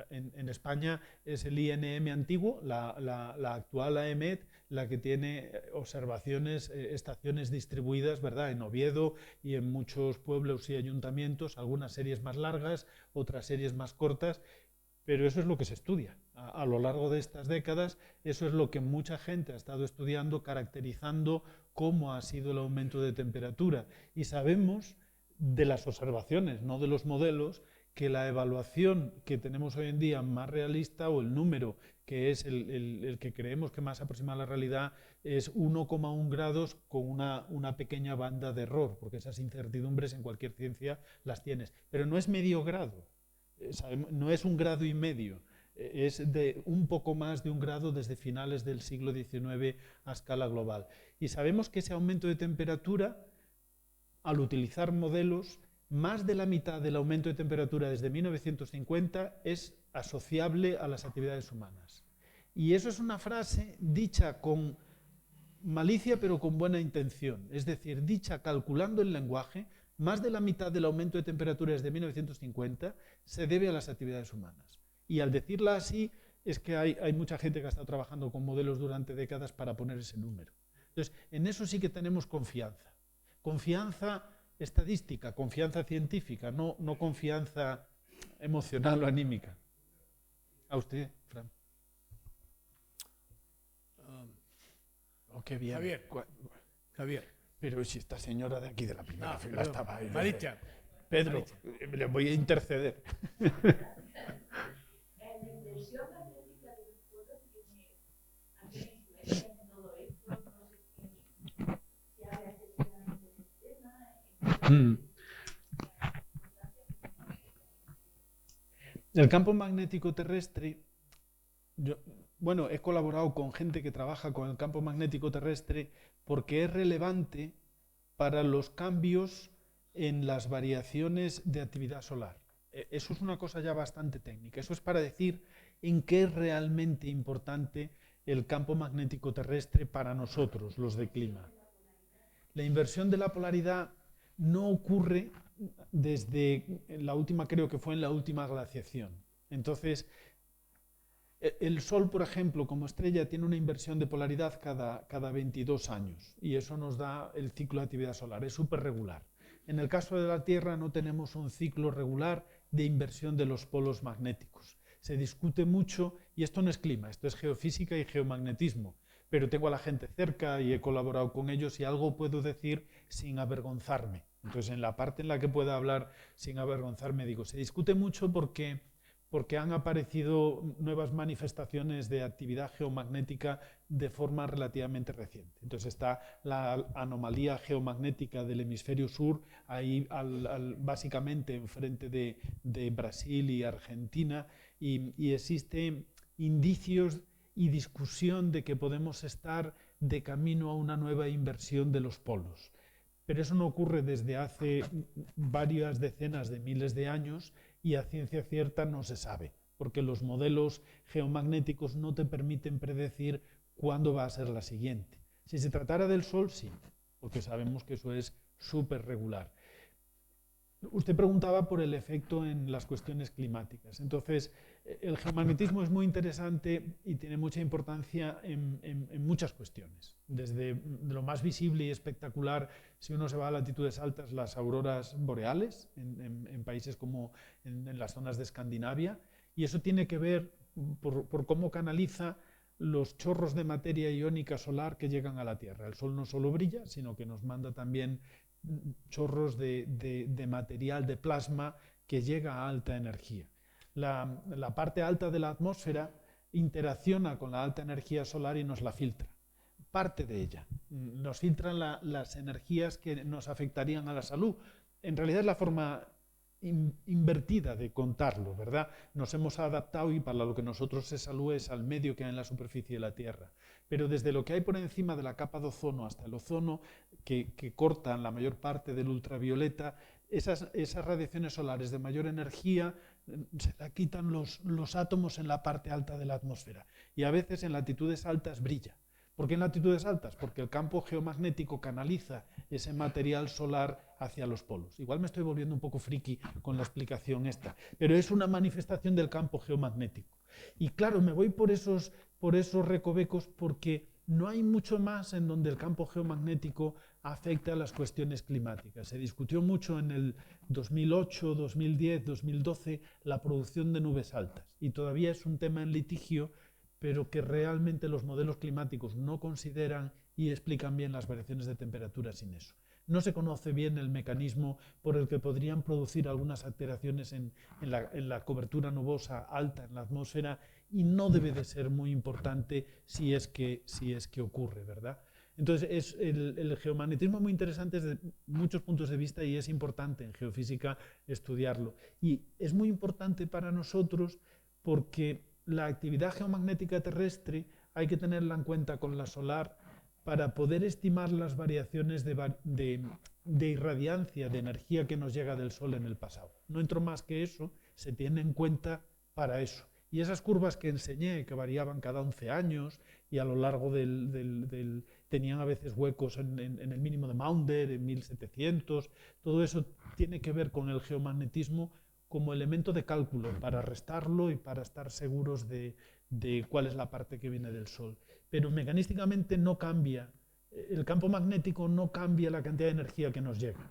en España es el INM antiguo, la actual AEMET, la que tiene observaciones, estaciones distribuidas, ¿verdad?, en Oviedo y en muchos pueblos y ayuntamientos, algunas series más largas, otras series más cortas, pero eso es lo que se estudia. A lo largo de estas décadas, eso es lo que mucha gente ha estado estudiando, caracterizando cómo ha sido el aumento de temperatura. Y sabemos de las observaciones, no de los modelos, que la evaluación que tenemos hoy en día más realista, o el número que es el que creemos que más aproxima a la realidad, es 1,1 grados con una pequeña banda de error, porque esas incertidumbres en cualquier ciencia las tienes. Pero no es medio grado, no es 1,5 grados, es de un poco más de 1 grado desde finales del siglo XIX a escala global. Y sabemos que ese aumento de temperatura, al utilizar modelos, más de la mitad del aumento de temperatura desde 1950 es asociable a las actividades humanas. Y eso es una frase dicha con malicia pero con buena intención, es decir, dicha calculando el lenguaje. Más de la mitad del aumento de temperatura desde 1950 se debe a las actividades humanas. Y al decirla así, es que hay mucha gente que ha estado trabajando con modelos durante décadas para poner ese número. Entonces, en eso sí que tenemos confianza. Confianza estadística, confianza científica, no confianza emocional o anímica. ¿A usted, Fran? Qué bien. Javier. Pero si esta señora de aquí de la primera fila estaba ahí. Maricha. Pedro, le voy a interceder. El campo magnético terrestre, bueno, he colaborado con gente que trabaja con el campo magnético terrestre porque es relevante para los cambios en las variaciones de actividad solar. Eso es una cosa ya bastante técnica. Eso es para decir en qué es realmente importante el campo magnético terrestre para nosotros, los de clima. La inversión de la polaridad no ocurre desde la última, creo que fue en la última glaciación. Entonces, el Sol, por ejemplo, como estrella, tiene una inversión de polaridad cada 22 años y eso nos da el ciclo de actividad solar, es súper regular. En el caso de la Tierra no tenemos un ciclo regular de inversión de los polos magnéticos. Se discute mucho, y esto no es clima, esto es geofísica y geomagnetismo, pero tengo a la gente cerca y he colaborado con ellos y algo puedo decir sin avergonzarme. Entonces, en la parte en la que pueda hablar sin avergonzarme, digo, se discute mucho porque han aparecido nuevas manifestaciones de actividad geomagnética de forma relativamente reciente. Entonces está la anomalía geomagnética del hemisferio sur, ahí básicamente enfrente de Brasil y Argentina, y existen indicios y discusión de que podemos estar de camino a una nueva inversión de los polos. Pero eso no ocurre desde hace varias decenas de miles de años y a ciencia cierta no se sabe, porque los modelos geomagnéticos no te permiten predecir cuándo va a ser la siguiente. Si se tratara del Sol, sí, porque sabemos que eso es súper regular. Usted preguntaba por el efecto en las cuestiones climáticas. Entonces, el geomagnetismo es muy interesante y tiene mucha importancia en muchas cuestiones. Desde lo más visible y espectacular, si uno se va a latitudes altas, las auroras boreales, en países como en las zonas de Escandinavia, y eso tiene que ver por cómo canaliza los chorros de materia iónica solar que llegan a la Tierra. El Sol no solo brilla, sino que nos manda también chorros de material, de plasma, que llega a alta energía. La parte alta de la atmósfera interacciona con la alta energía solar y nos la filtra. Parte de ella. Nos filtran las energías que nos afectarían a la salud. En realidad es la forma invertida de contarlo, ¿verdad? Nos hemos adaptado y para lo que nosotros es salud es al medio que hay en la superficie de la Tierra. Pero desde lo que hay por encima de la capa de ozono hasta el ozono, que cortan la mayor parte del ultravioleta, esas radiaciones solares de mayor energía se la quitan los átomos en la parte alta de la atmósfera. Y a veces en latitudes altas brilla. ¿Por qué en latitudes altas? Porque el campo geomagnético canaliza ese material solar hacia los polos. Igual me estoy volviendo un poco friki con la explicación esta, pero es una manifestación del campo geomagnético. Y claro, me voy por esos recovecos porque no hay mucho más en donde el campo geomagnético afecte a las cuestiones climáticas. Se discutió mucho en el 2008, 2010, 2012 la producción de nubes altas y todavía es un tema en litigio, pero que realmente los modelos climáticos no consideran y explican bien las variaciones de temperatura sin eso. No se conoce bien el mecanismo por el que podrían producir algunas alteraciones en la cobertura nubosa alta en la atmósfera y no debe de ser muy importante si es que ocurre, ¿verdad? Entonces, el geomagnetismo es muy interesante desde muchos puntos de vista y es importante en geofísica estudiarlo. Y es muy importante para nosotros porque la actividad geomagnética terrestre hay que tenerla en cuenta con la solar para poder estimar las variaciones de irradiancia, de energía que nos llega del Sol en el pasado. No entro más que eso, se tiene en cuenta para eso. Y esas curvas que enseñé, que variaban cada 11 años y a lo largo tenían a veces huecos en el mínimo de Maunder, en 1700, todo eso tiene que ver con el geomagnetismo como elemento de cálculo para restarlo y para estar seguros de cuál es la parte que viene del Sol. Pero mecanísticamente no cambia, el campo magnético no cambia la cantidad de energía que nos llega.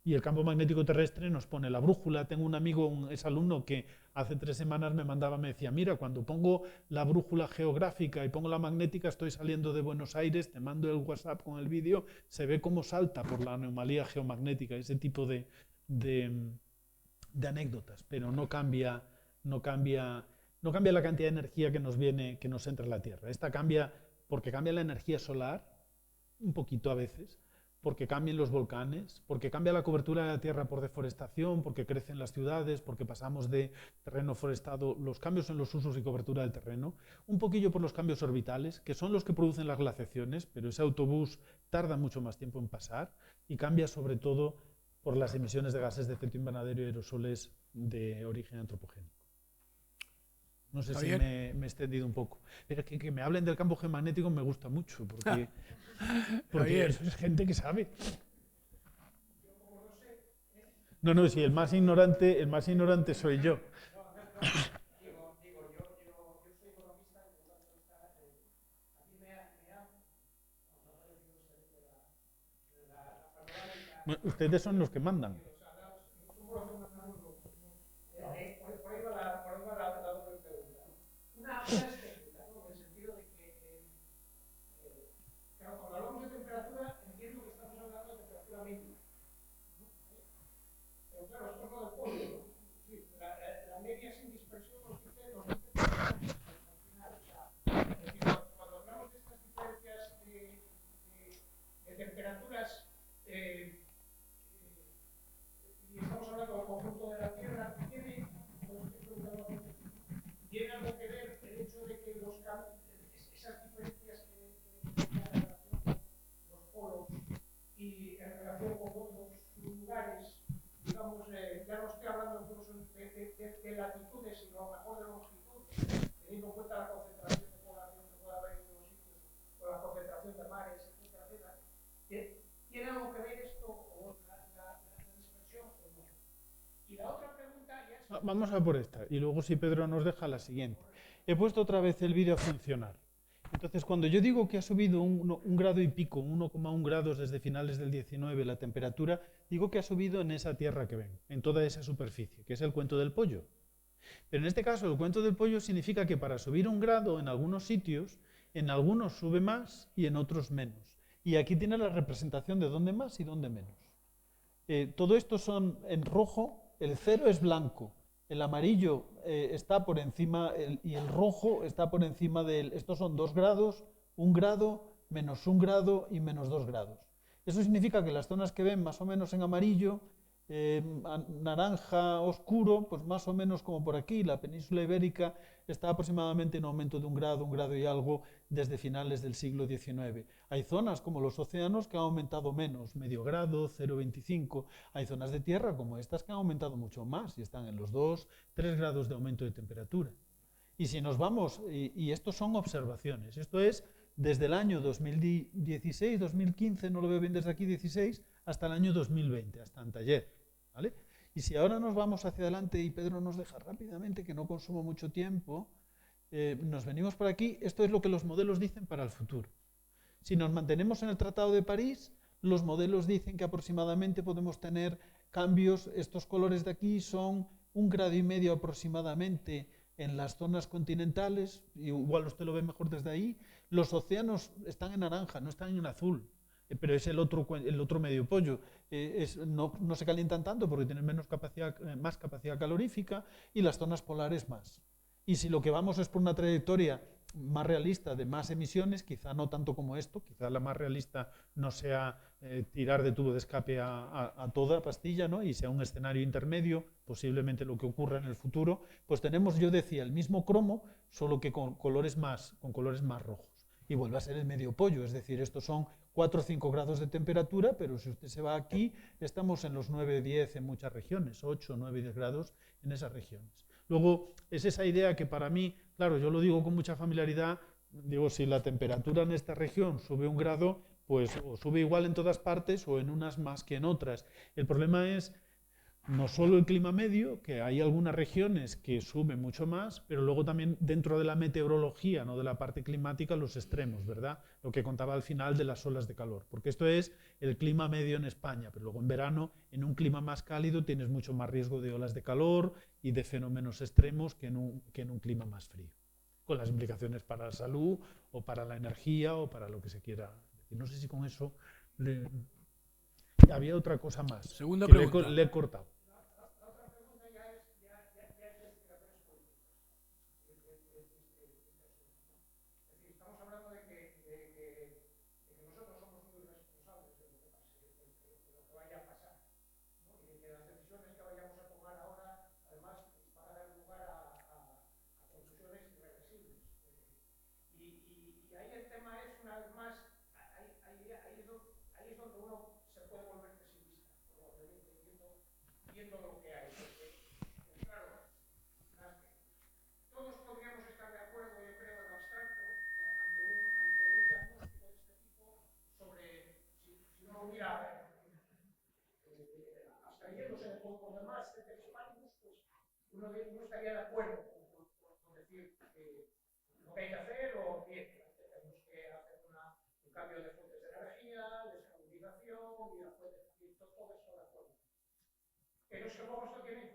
Y el campo magnético terrestre nos pone la brújula. Tengo un amigo, un exalumno, que hace 3 semanas me decía, mira, cuando pongo la brújula geográfica y pongo la magnética, estoy saliendo de Buenos Aires, te mando el WhatsApp con el vídeo, se ve cómo salta por la anomalía geomagnética, ese tipo de anécdotas, pero no cambia la cantidad de energía que nos entra en la Tierra. Esta cambia porque cambia la energía solar, un poquito a veces, porque cambian los volcanes, porque cambia la cobertura de la Tierra por deforestación, porque crecen las ciudades, porque pasamos de terreno forestado, los cambios en los usos y cobertura del terreno, un poquillo por los cambios orbitales, que son los que producen las glaciaciones, pero ese autobús tarda mucho más tiempo en pasar, y cambia sobre todo por las emisiones de gases de efecto invernadero y aerosoles de origen antropogénico. No sé si me he extendido un poco. Pero que me hablen del campo geomagnético me gusta mucho, porque eso es gente que sabe. No, si el más ignorante soy yo. Ustedes son los que mandan. Por ahí va una es técnica, ¿no? En el sentido de que, claro, cuando hablamos de temperatura, entiendo que estamos hablando de temperatura mínima, ¿no? Pero claro, esto es lo del polvo, ¿no? Sí, la media sin dispersión nos dice que al final, o sea, es decir, cuando hablamos de estas diferencias de temperaturas, y estamos hablando del conjunto de la Tierra, tiene algo que ver el hecho de que esas diferencias que hay en relación con los polos y en relación con otros lugares, digamos, ya no estoy hablando incluso de latitudes, sino a lo mejor de longitudes, teniendo en cuenta la concentración de población que puede haber en unos sitios, o la concentración de mares, etcétera, etcétera. ¿Tiene algo que ver esto o la dispersión o no? Y la otra pregunta ya es... Vamos a por esta y luego, si Pedro nos deja, la siguiente. He puesto otra vez el vídeo a funcionar. Entonces, cuando yo digo que ha subido un grado y pico, 1,1 grados desde finales del 19 la temperatura, digo que ha subido en esa tierra que ven, en toda esa superficie, que es el cuento del pollo. Pero en este caso, el cuento del pollo significa que para subir un grado en algunos sitios, en algunos sube más y en otros menos. Y aquí tiene la representación de dónde más y dónde menos. Todo esto son en rojo, el cero es blanco, el amarillo está por encima y el rojo está por encima del... Estos son 2 grados, 1 grado, menos 1 grado y menos 2 grados. Eso significa que las zonas que ven más o menos en amarillo, naranja oscuro, pues más o menos como por aquí, la península ibérica está aproximadamente en aumento de 1 grado y algo desde finales del siglo XIX. Hay zonas como los océanos que han aumentado menos, medio grado, 0,25. Hay zonas de tierra como estas que han aumentado mucho más y están en los 2, 3 grados de aumento de temperatura. Y si nos vamos, y estos son observaciones, esto es desde el año 2016, 2015, no lo veo bien desde aquí, 16, hasta el año 2020, hasta anteayer, ¿vale? Y si ahora nos vamos hacia adelante y Pedro nos deja rápidamente, que no consumo mucho tiempo, nos venimos por aquí, esto es lo que los modelos dicen para el futuro. Si nos mantenemos en el Tratado de París, los modelos dicen que aproximadamente podemos tener cambios, estos colores de aquí son 1,5 grados aproximadamente en las zonas continentales, igual usted lo ve mejor desde ahí, los océanos están en naranja, no están en azul, pero es el otro medio pollo, no se calientan tanto porque tienen más capacidad calorífica y las zonas polares más. Y si lo que vamos es por una trayectoria más realista de más emisiones, quizá no tanto como esto, quizá la más realista no sea tirar de tubo de escape a toda pastilla, ¿no? Y sea un escenario intermedio, posiblemente lo que ocurra en el futuro, pues tenemos, yo decía, el mismo cromo, solo que con colores más rojos. Y vuelve a ser el medio pollo, es decir, estos son 4 o 5 grados de temperatura, pero si usted se va aquí, estamos en los 9, 10 en muchas regiones, 8, 9, 10 grados en esas regiones. Luego, es esa idea que para mí, claro, yo lo digo con mucha familiaridad, digo, si la temperatura en esta región sube 1 grado, pues o sube igual en todas partes o en unas más que en otras. El problema es no solo el clima medio, que hay algunas regiones que suben mucho más, pero luego también dentro de la meteorología, no de la parte climática, los extremos, ¿verdad? Lo que contaba al final de las olas de calor, porque esto es el clima medio en España, pero luego en verano, en un clima más cálido, tienes mucho más riesgo de olas de calor y de fenómenos extremos que en un clima más frío, con las implicaciones para la salud o para la energía o para lo que se quiera decir. No sé si con eso había otra cosa más. Segunda pregunta. Le he cortado. Viendo lo que hay, porque, claro, todos podríamos estar de acuerdo, yo creo, en abstracto, ante un diagnóstico de este tipo, sobre si uno hubiera, abstrayéndose por demás de hispánicos, pues uno estaría de acuerdo con decir lo que hay que hacer o bien, tenemos que hacer un cambio de fuentes de energía, descarbonización y todo eso de acuerdo. Pero es que luego esto tiene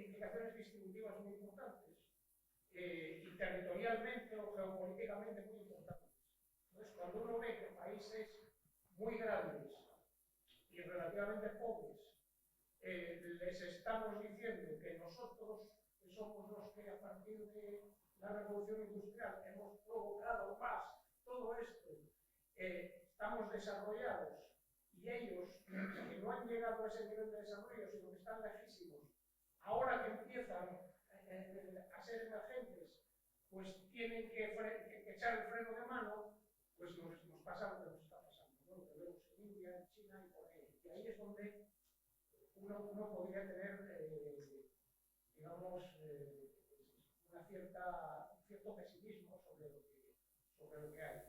implicaciones distributivas muy importantes y y territorialmente o geopolíticamente muy importantes. Entonces, cuando uno ve que países muy grandes y relativamente pobres les estamos diciendo que nosotros, que somos los que a partir de la revolución industrial hemos provocado más todo esto, estamos desarrollados y ellos, que no han llegado a ese nivel de desarrollo, sino que están lejísimos, ahora que empiezan a ser emergentes, pues tienen que echar el freno de mano, pues nos pasa lo que nos está pasando, ¿no? Lo que vemos en India, en China y por ahí. Y ahí es donde uno podría tener, digamos, un cierto pesimismo sobre lo que hay.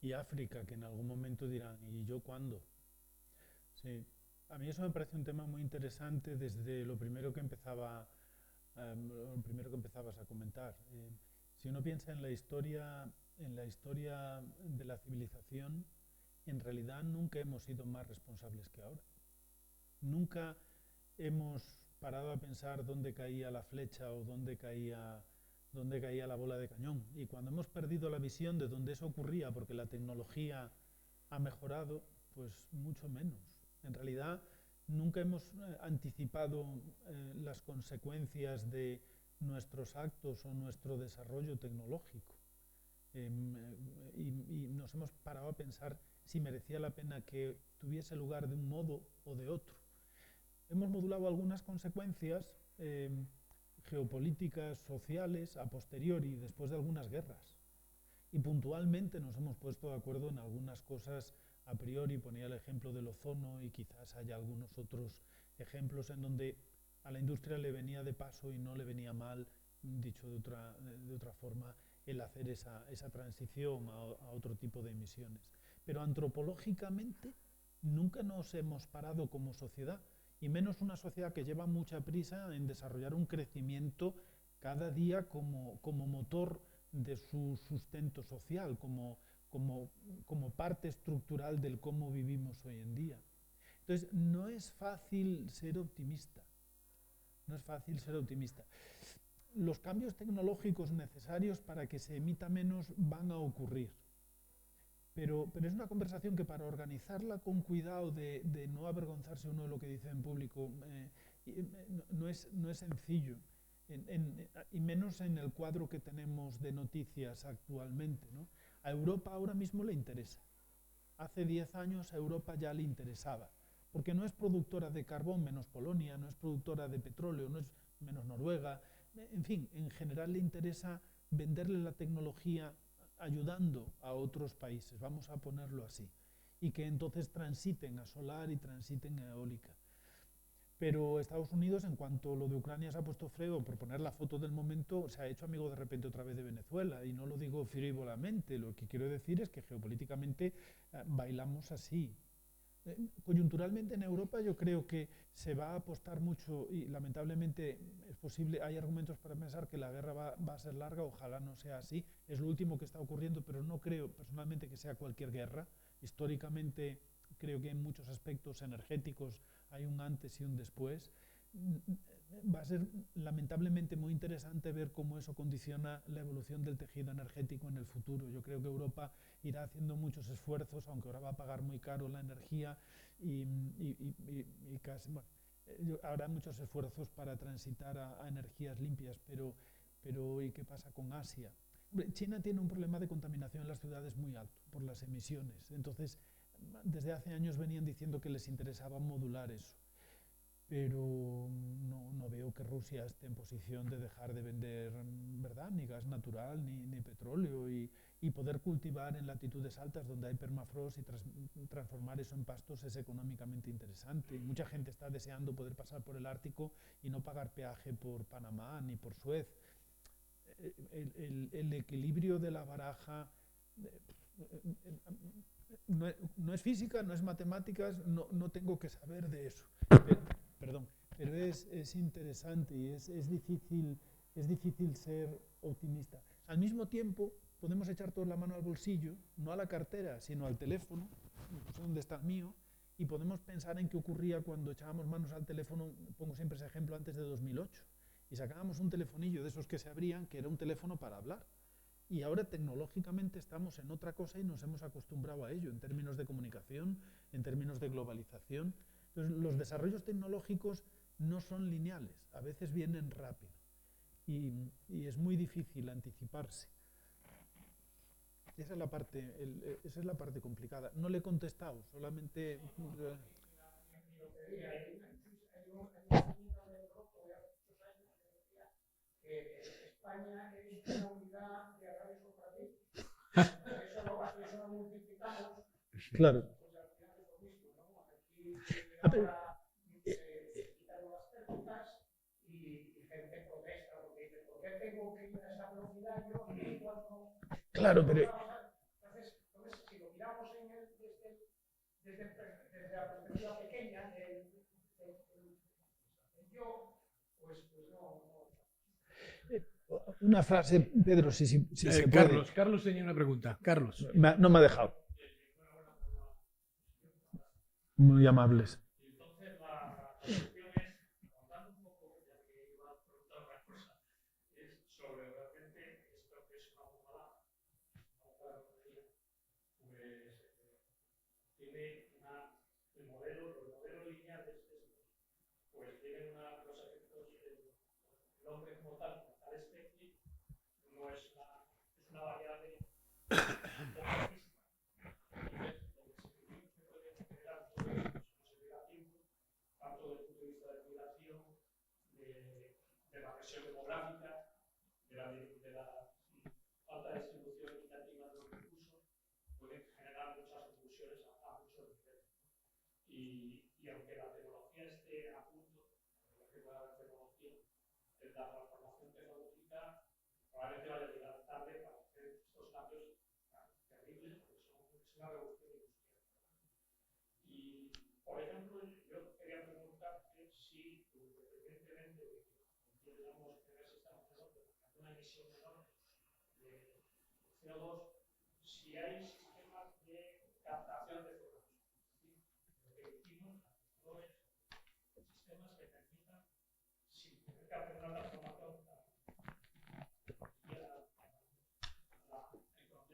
Y África, que en algún momento dirán, ¿y yo cuándo? Sí. A mí eso me parece un tema muy interesante desde lo primero que empezabas a comentar. Si uno piensa en la historia de la civilización, en realidad nunca hemos sido más responsables que ahora. Nunca hemos parado a pensar dónde caía la flecha o dónde caía la bola de cañón. Y cuando hemos perdido la visión de dónde eso ocurría, porque la tecnología ha mejorado, pues mucho menos. En realidad, nunca hemos anticipado las consecuencias de nuestros actos o nuestro desarrollo tecnológico. Y nos hemos parado a pensar si merecía la pena que tuviese lugar de un modo o de otro. Hemos modulado algunas consecuencias geopolíticas, sociales, a posteriori, después de algunas guerras. Y puntualmente nos hemos puesto de acuerdo en algunas cosas a priori. Ponía el ejemplo del ozono y quizás haya algunos otros ejemplos en donde a la industria le venía de paso y no le venía mal, dicho de otra forma, el hacer esa transición a otro tipo de emisiones. Pero antropológicamente nunca nos hemos parado como sociedad, y menos una sociedad que lleva mucha prisa en desarrollar un crecimiento cada día como motor de su sustento social, como parte estructural del cómo vivimos hoy en día. Entonces, no es fácil ser optimista. No es fácil ser optimista. Los cambios tecnológicos necesarios para que se emita menos van a ocurrir. Pero es una conversación que, para organizarla con cuidado de no avergonzarse uno de lo que dice en público, no es sencillo, y menos en el cuadro que tenemos de noticias actualmente, ¿no? A Europa ahora mismo le interesa. Hace 10 años a Europa ya le interesaba, porque no es productora de carbón menos Polonia, no es productora de petróleo, no es menos Noruega, en fin, en general le interesa venderle la tecnología ayudando a otros países, vamos a ponerlo así, y que entonces transiten a solar y transiten a eólica. Pero Estados Unidos, en cuanto lo de Ucrania se ha puesto feo, por poner la foto del momento, se ha hecho amigo de repente otra vez de Venezuela, y no lo digo frívolamente, lo que quiero decir es que geopolíticamente bailamos así. Coyunturalmente en Europa yo creo que se va a apostar mucho, y lamentablemente es posible, hay argumentos para pensar que la guerra va a ser larga, ojalá no sea así, es lo último que está ocurriendo, pero no creo personalmente que sea cualquier guerra. Históricamente creo que en muchos aspectos energéticos hay un antes y un después. Va a ser lamentablemente muy interesante ver cómo eso condiciona la evolución del tejido energético en el futuro. Yo creo que Europa irá haciendo muchos esfuerzos, aunque ahora va a pagar muy caro la energía y casi, bueno, habrá muchos esfuerzos para transitar a energías limpias, pero ¿y qué pasa con Asia? China tiene un problema de contaminación en las ciudades muy alto por las emisiones, entonces desde hace años venían diciendo que les interesaba modular eso. Pero no veo que Rusia esté en posición de dejar de vender, ¿verdad?, ni gas natural ni petróleo, y poder cultivar en latitudes altas donde hay permafrost y transformar eso en pastos es económicamente interesante. Y mucha gente está deseando poder pasar por el Ártico y no pagar peaje por Panamá ni por Suez. El equilibrio de la baraja no es física, no es matemáticas, no tengo que saber de eso. Pero es interesante y es difícil ser optimista. Al mismo tiempo, podemos echar toda la mano al bolsillo, no a la cartera, sino al teléfono, no sé dónde está el mío, y podemos pensar en qué ocurría cuando echábamos manos al teléfono. Pongo siempre ese ejemplo antes de 2008. y sacábamos un telefonillo de esos que se abrían, que era un teléfono para hablar. Y ahora tecnológicamente estamos en otra cosa y nos hemos acostumbrado a ello, en términos de comunicación, en términos de globalización. Entonces, los desarrollos tecnológicos no son lineales, a veces vienen rápido. Y es muy difícil anticiparse. Esa es la parte complicada. No le he contestado, solamente... España es una unidad de agrarios cooperativos. Eso lo multiplicamos. Claro. Pues al final es lo mismo, ¿no? Aquí ahora quitaron las técnicas y gente protesta porque dice, ¿por qué tengo que ir a esa velocidad yo cuando... Claro, pero... Entonces, si lo miramos desde la perspectiva pequeña del yo, pues no. Una frase, Pedro, si se Carlos, puede. Carlos tenía una pregunta. Carlos. No me ha dejado. Muy amables. Entonces, la cuestión es, contando un poco, ya que iba a preguntar otra cosa, es sobre realmente esto que es una bomba, pues tiene los modelos lineales, pues tienen los efectos, el hombre como tal especie, no es una variable física. Tanto desde el punto de vista de migración, de la presión demográfica, de la alta distribución equitativa de los recursos, pueden generar muchas conclusiones a muchos niveles. Y aunque la tecnología esté a punto, que pueda haber tecnología, la transformación tecnológica probablemente vaya a llegar tarde para hacer estos cambios terribles, porque es una revolución industrial. Y, por ejemplo, yo quería preguntarte si, independientemente de que queramos tener sistemas menores, una emisión menor de CO2, si hay sistemas de captación de CO2. ¿Sí? Lo que decimos es sistemas que permitan, sin tener que hacer una transformación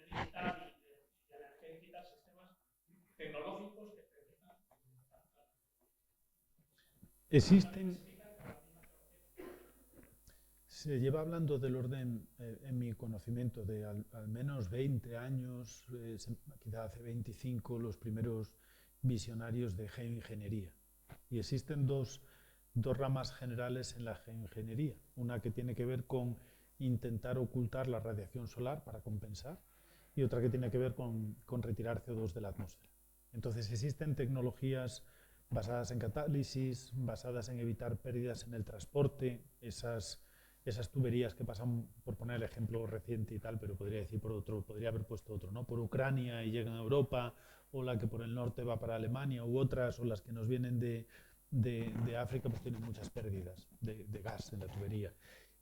digital y energética, sistemas tecnológicos que permitan. Existen. Se lleva hablando del orden, en mi conocimiento, de al menos 20 años, quizá hace 25, los primeros visionarios de geoingeniería. Y existen dos ramas generales en la geoingeniería. Una que tiene que ver con intentar ocultar la radiación solar para compensar, y otra que tiene que ver con retirar CO2 de la atmósfera. Entonces existen tecnologías basadas en catálisis, basadas en evitar pérdidas en el transporte, esas tuberías que pasan, por poner el ejemplo reciente y tal, pero podría decir por otro, podría haber puesto otro, ¿no? Por Ucrania y llegan a Europa, o la que por el norte va para Alemania, u otras, o las que nos vienen de África, pues tienen muchas pérdidas de gas en la tubería.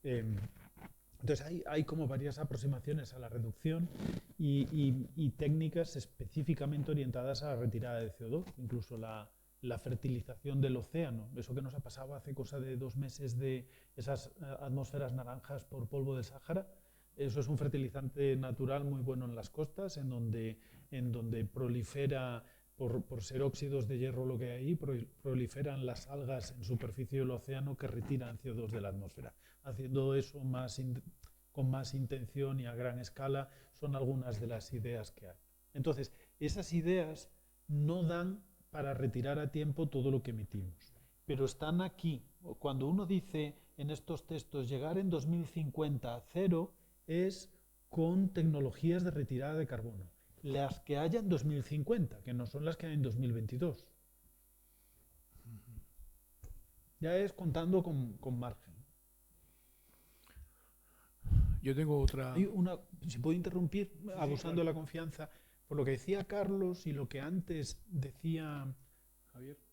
Entonces hay como varias aproximaciones a la reducción y técnicas específicamente orientadas a la retirada de CO2, incluso la fertilización del océano, eso que nos ha pasado hace cosa de 2 meses de esas atmósferas naranjas por polvo del Sáhara. Eso es un fertilizante natural muy bueno en las costas, en donde prolifera, por ser óxidos de hierro lo que hay ahí, proliferan las algas en superficie del océano que retiran CO2 de la atmósfera. Haciendo eso con más intención y a gran escala son algunas de las ideas que hay. Entonces, esas ideas no dan para retirar a tiempo todo lo que emitimos, pero están aquí. Cuando uno dice en estos textos llegar en 2050 a cero, es con tecnologías de retirada de carbono. Las que haya en 2050, que no son las que hay en 2022. Ya es contando con margen. Yo tengo otra... Si puedo interrumpir, abusando de la confianza, por lo que decía Carlos y lo que antes decía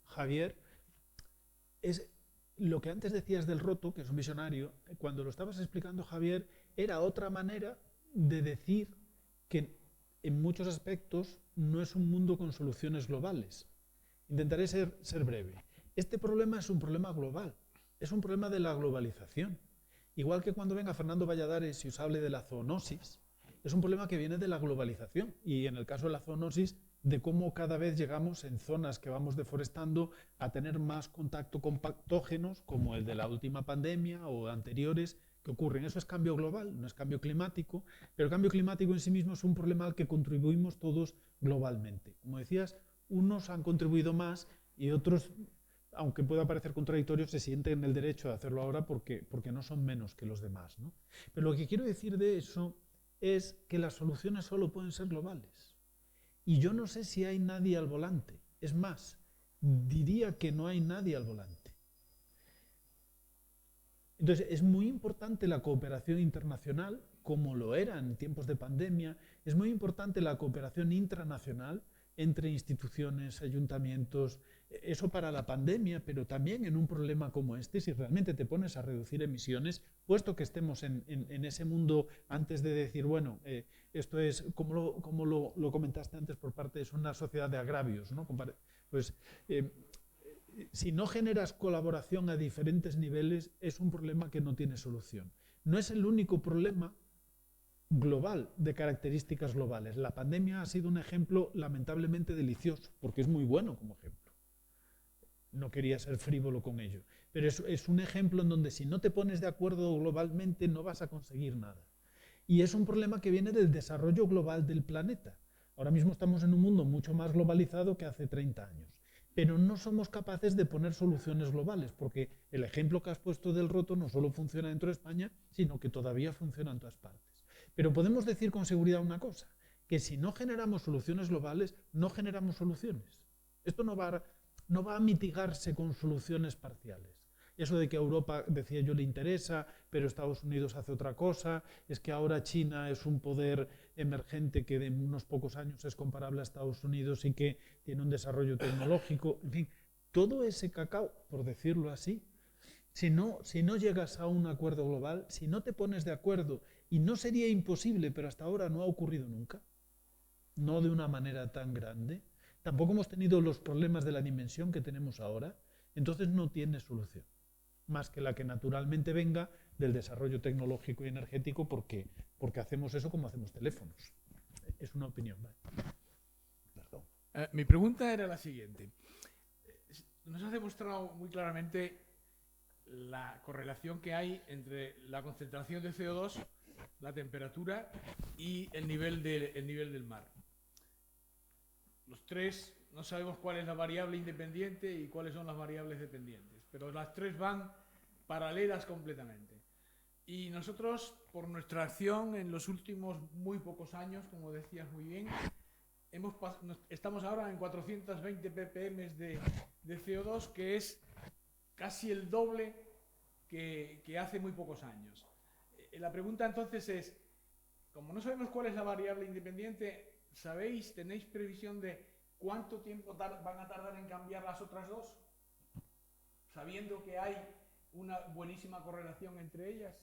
Javier, es lo que antes decías del roto, que es un visionario, cuando lo estabas explicando, Javier, era otra manera de decir que en muchos aspectos no es un mundo con soluciones globales. Intentaré ser breve. Este problema es un problema global, es un problema de la globalización. Igual que cuando venga Fernando Valladares y os hable de la zoonosis, es un problema que viene de la globalización y en el caso de la zoonosis, de cómo cada vez llegamos en zonas que vamos deforestando a tener más contacto con patógenos como el de la última pandemia o anteriores que ocurren. Eso es cambio global, no es cambio climático, pero el cambio climático en sí mismo es un problema al que contribuimos todos globalmente. Como decías, unos han contribuido más y otros, aunque pueda parecer contradictorio, se sienten en el derecho de hacerlo ahora porque no son menos que los demás, ¿no? Pero lo que quiero decir de eso es que las soluciones solo pueden ser globales. Y yo no sé si hay nadie al volante. Es más, diría que no hay nadie al volante. Entonces, es muy importante la cooperación internacional, como lo era en tiempos de pandemia. Es muy importante la cooperación intranacional entre instituciones, ayuntamientos. Eso para la pandemia, pero también en un problema como este, si realmente te pones a reducir emisiones, puesto que estemos en ese mundo, antes de decir, bueno, esto es, como lo comentaste antes por parte, es una sociedad de agravios, ¿no? Pues, si no generas colaboración a diferentes niveles, es un problema que no tiene solución. No es el único problema global, de características globales. La pandemia ha sido un ejemplo lamentablemente delicioso, porque es muy bueno como ejemplo. No quería ser frívolo con ello. Pero es un ejemplo en donde si no te pones de acuerdo globalmente no vas a conseguir nada. Y es un problema que viene del desarrollo global del planeta. Ahora mismo estamos en un mundo mucho más globalizado que hace 30 años. Pero no somos capaces de poner soluciones globales, porque el ejemplo que has puesto del roto no solo funciona dentro de España, sino que todavía funciona en todas partes. Pero podemos decir con seguridad una cosa, que si no generamos soluciones globales, no generamos soluciones. Esto no va a mitigarse con soluciones parciales. Eso de que a Europa, decía yo, le interesa, pero Estados Unidos hace otra cosa, es que ahora China es un poder emergente que de unos pocos años es comparable a Estados Unidos y que tiene un desarrollo tecnológico, en fin, todo ese cacao, por decirlo así, si no llegas a un acuerdo global, si no te pones de acuerdo, y no sería imposible, pero hasta ahora no ha ocurrido nunca, no de una manera tan grande, tampoco hemos tenido los problemas de la dimensión que tenemos ahora, entonces no tiene solución, más que la que naturalmente venga del desarrollo tecnológico y energético, porque hacemos eso como hacemos teléfonos. Es una opinión, ¿vale? Perdón. Mi pregunta era la siguiente. Nos has demostrado muy claramente la correlación que hay entre la concentración de CO2, la temperatura y el nivel del mar. Los tres no sabemos cuál es la variable independiente y cuáles son las variables dependientes, pero las tres van paralelas completamente. Y nosotros, por nuestra acción en los últimos muy pocos años, como decías muy bien, estamos ahora en 420 ppm de CO2, que es casi el doble que hace muy pocos años. La pregunta entonces es, como no sabemos cuál es la variable independiente, ¿tenéis previsión de cuánto tiempo van a tardar en cambiar las otras dos? Sabiendo que hay una buenísima correlación entre ellas.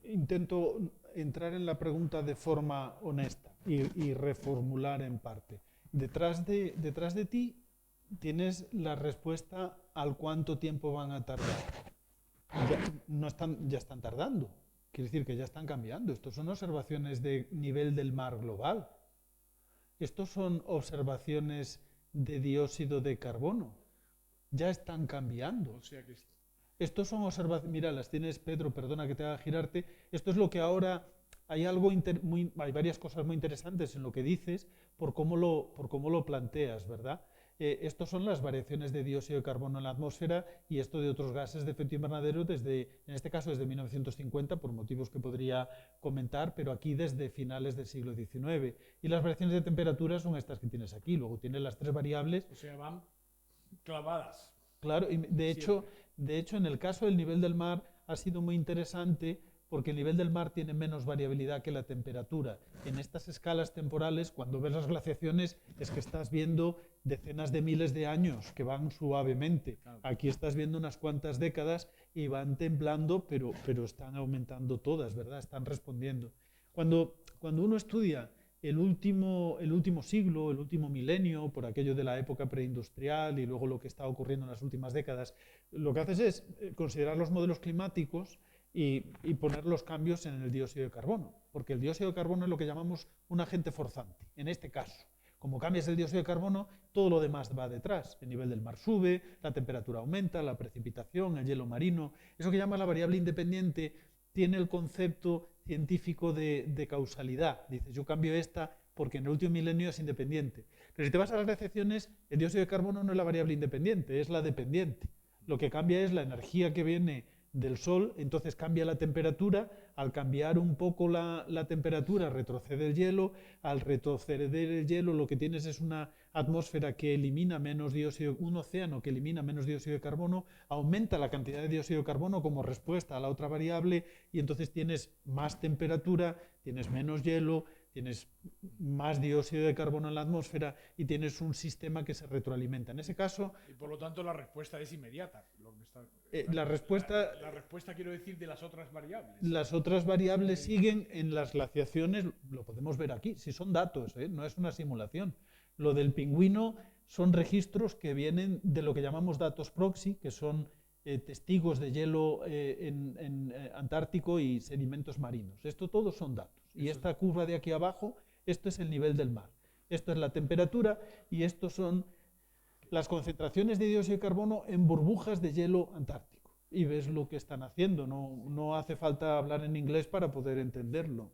Intento entrar en la pregunta de forma honesta y reformular en parte. Detrás de ti tienes la respuesta al cuánto tiempo van a tardar. Ya están tardando. Quiere decir que ya están cambiando. Estos son observaciones de nivel del mar global. Estos son observaciones de dióxido de carbono. Ya están cambiando. O sea que estos son observaciones. Mira, las tienes, Pedro, perdona que te haga girarte. Esto es lo que ahora hay varias cosas muy interesantes en lo que dices por cómo lo planteas, ¿verdad? Estos son las variaciones de dióxido de carbono en la atmósfera y esto de otros gases de efecto invernadero en este caso desde 1950, por motivos que podría comentar, pero aquí desde finales del siglo XIX. Y las variaciones de temperatura son estas que tienes aquí. Luego tienes las tres variables. O sea, van clavadas. Claro, y de hecho, en el caso del nivel del mar ha sido muy interesante porque el nivel del mar tiene menos variabilidad que la temperatura. En estas escalas temporales, cuando ves las glaciaciones, es que estás viendo decenas de miles de años que van suavemente. Aquí estás viendo unas cuantas décadas y van temblando, pero están aumentando todas, ¿verdad? Están respondiendo. Cuando uno estudia el último siglo, el último milenio, por aquello de la época preindustrial y luego lo que está ocurriendo en las últimas décadas, lo que haces es considerar los modelos climáticos y poner los cambios en el dióxido de carbono, porque el dióxido de carbono es lo que llamamos un agente forzante, en este caso. Como cambias el dióxido de carbono, todo lo demás va detrás. El nivel del mar sube, la temperatura aumenta, la precipitación, el hielo marino. Eso que llamas la variable independiente tiene el concepto científico de causalidad. Dices, yo cambio esta porque en el último milenio es independiente. Pero si te vas a las excepciones, el dióxido de carbono no es la variable independiente, es la dependiente. Lo que cambia es la energía que viene del Sol, entonces cambia la temperatura. Al cambiar un poco la temperatura retrocede el hielo. Al retroceder el hielo lo que tienes es una atmósfera que elimina menos dióxido, un océano que elimina menos dióxido de carbono, aumenta la cantidad de dióxido de carbono como respuesta a la otra variable y entonces tienes más temperatura, tienes menos hielo, tienes más dióxido de carbono en la atmósfera y tienes un sistema que se retroalimenta. En ese caso... Y por lo tanto la respuesta es inmediata. La respuesta quiero decir de las otras variables. Las otras variables siguen en las glaciaciones, lo podemos ver aquí, si son datos, no es una simulación. Lo del pingüino son registros que vienen de lo que llamamos datos proxy, que son testigos de hielo en Antártico y sedimentos marinos. Esto todos son datos. Y esta curva de aquí abajo, esto es el nivel del mar. Esto es la temperatura y estos son las concentraciones de dióxido de carbono en burbujas de hielo antártico. Y ves lo que están haciendo. No hace falta hablar en inglés para poder entenderlo.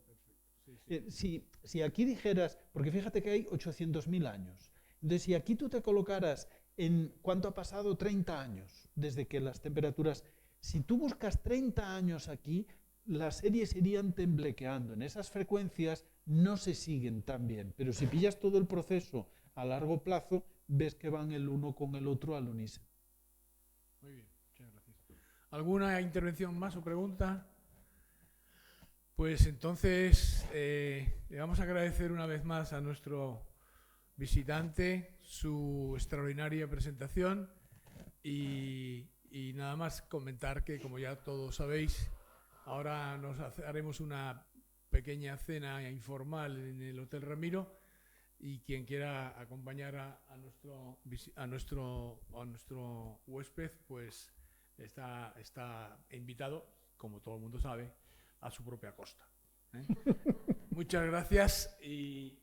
Si aquí dijeras, porque fíjate que hay 800.000 años, entonces si aquí tú te colocaras en cuánto ha pasado 30 años desde que las temperaturas, si tú buscas 30 años aquí, las series irían temblequeando. En esas frecuencias no se siguen tan bien, pero si pillas todo el proceso a largo plazo, ves que van el uno con el otro al unísono. Muy bien, muchas gracias. ¿Alguna intervención más o pregunta? Pues entonces le vamos a agradecer una vez más a nuestro visitante su extraordinaria presentación y nada más comentar que, como ya todos sabéis, ahora haremos una pequeña cena informal en el Hotel Ramiro y quien quiera acompañar a nuestro huésped pues está invitado, como todo el mundo sabe, a su propia costa. Muchas gracias y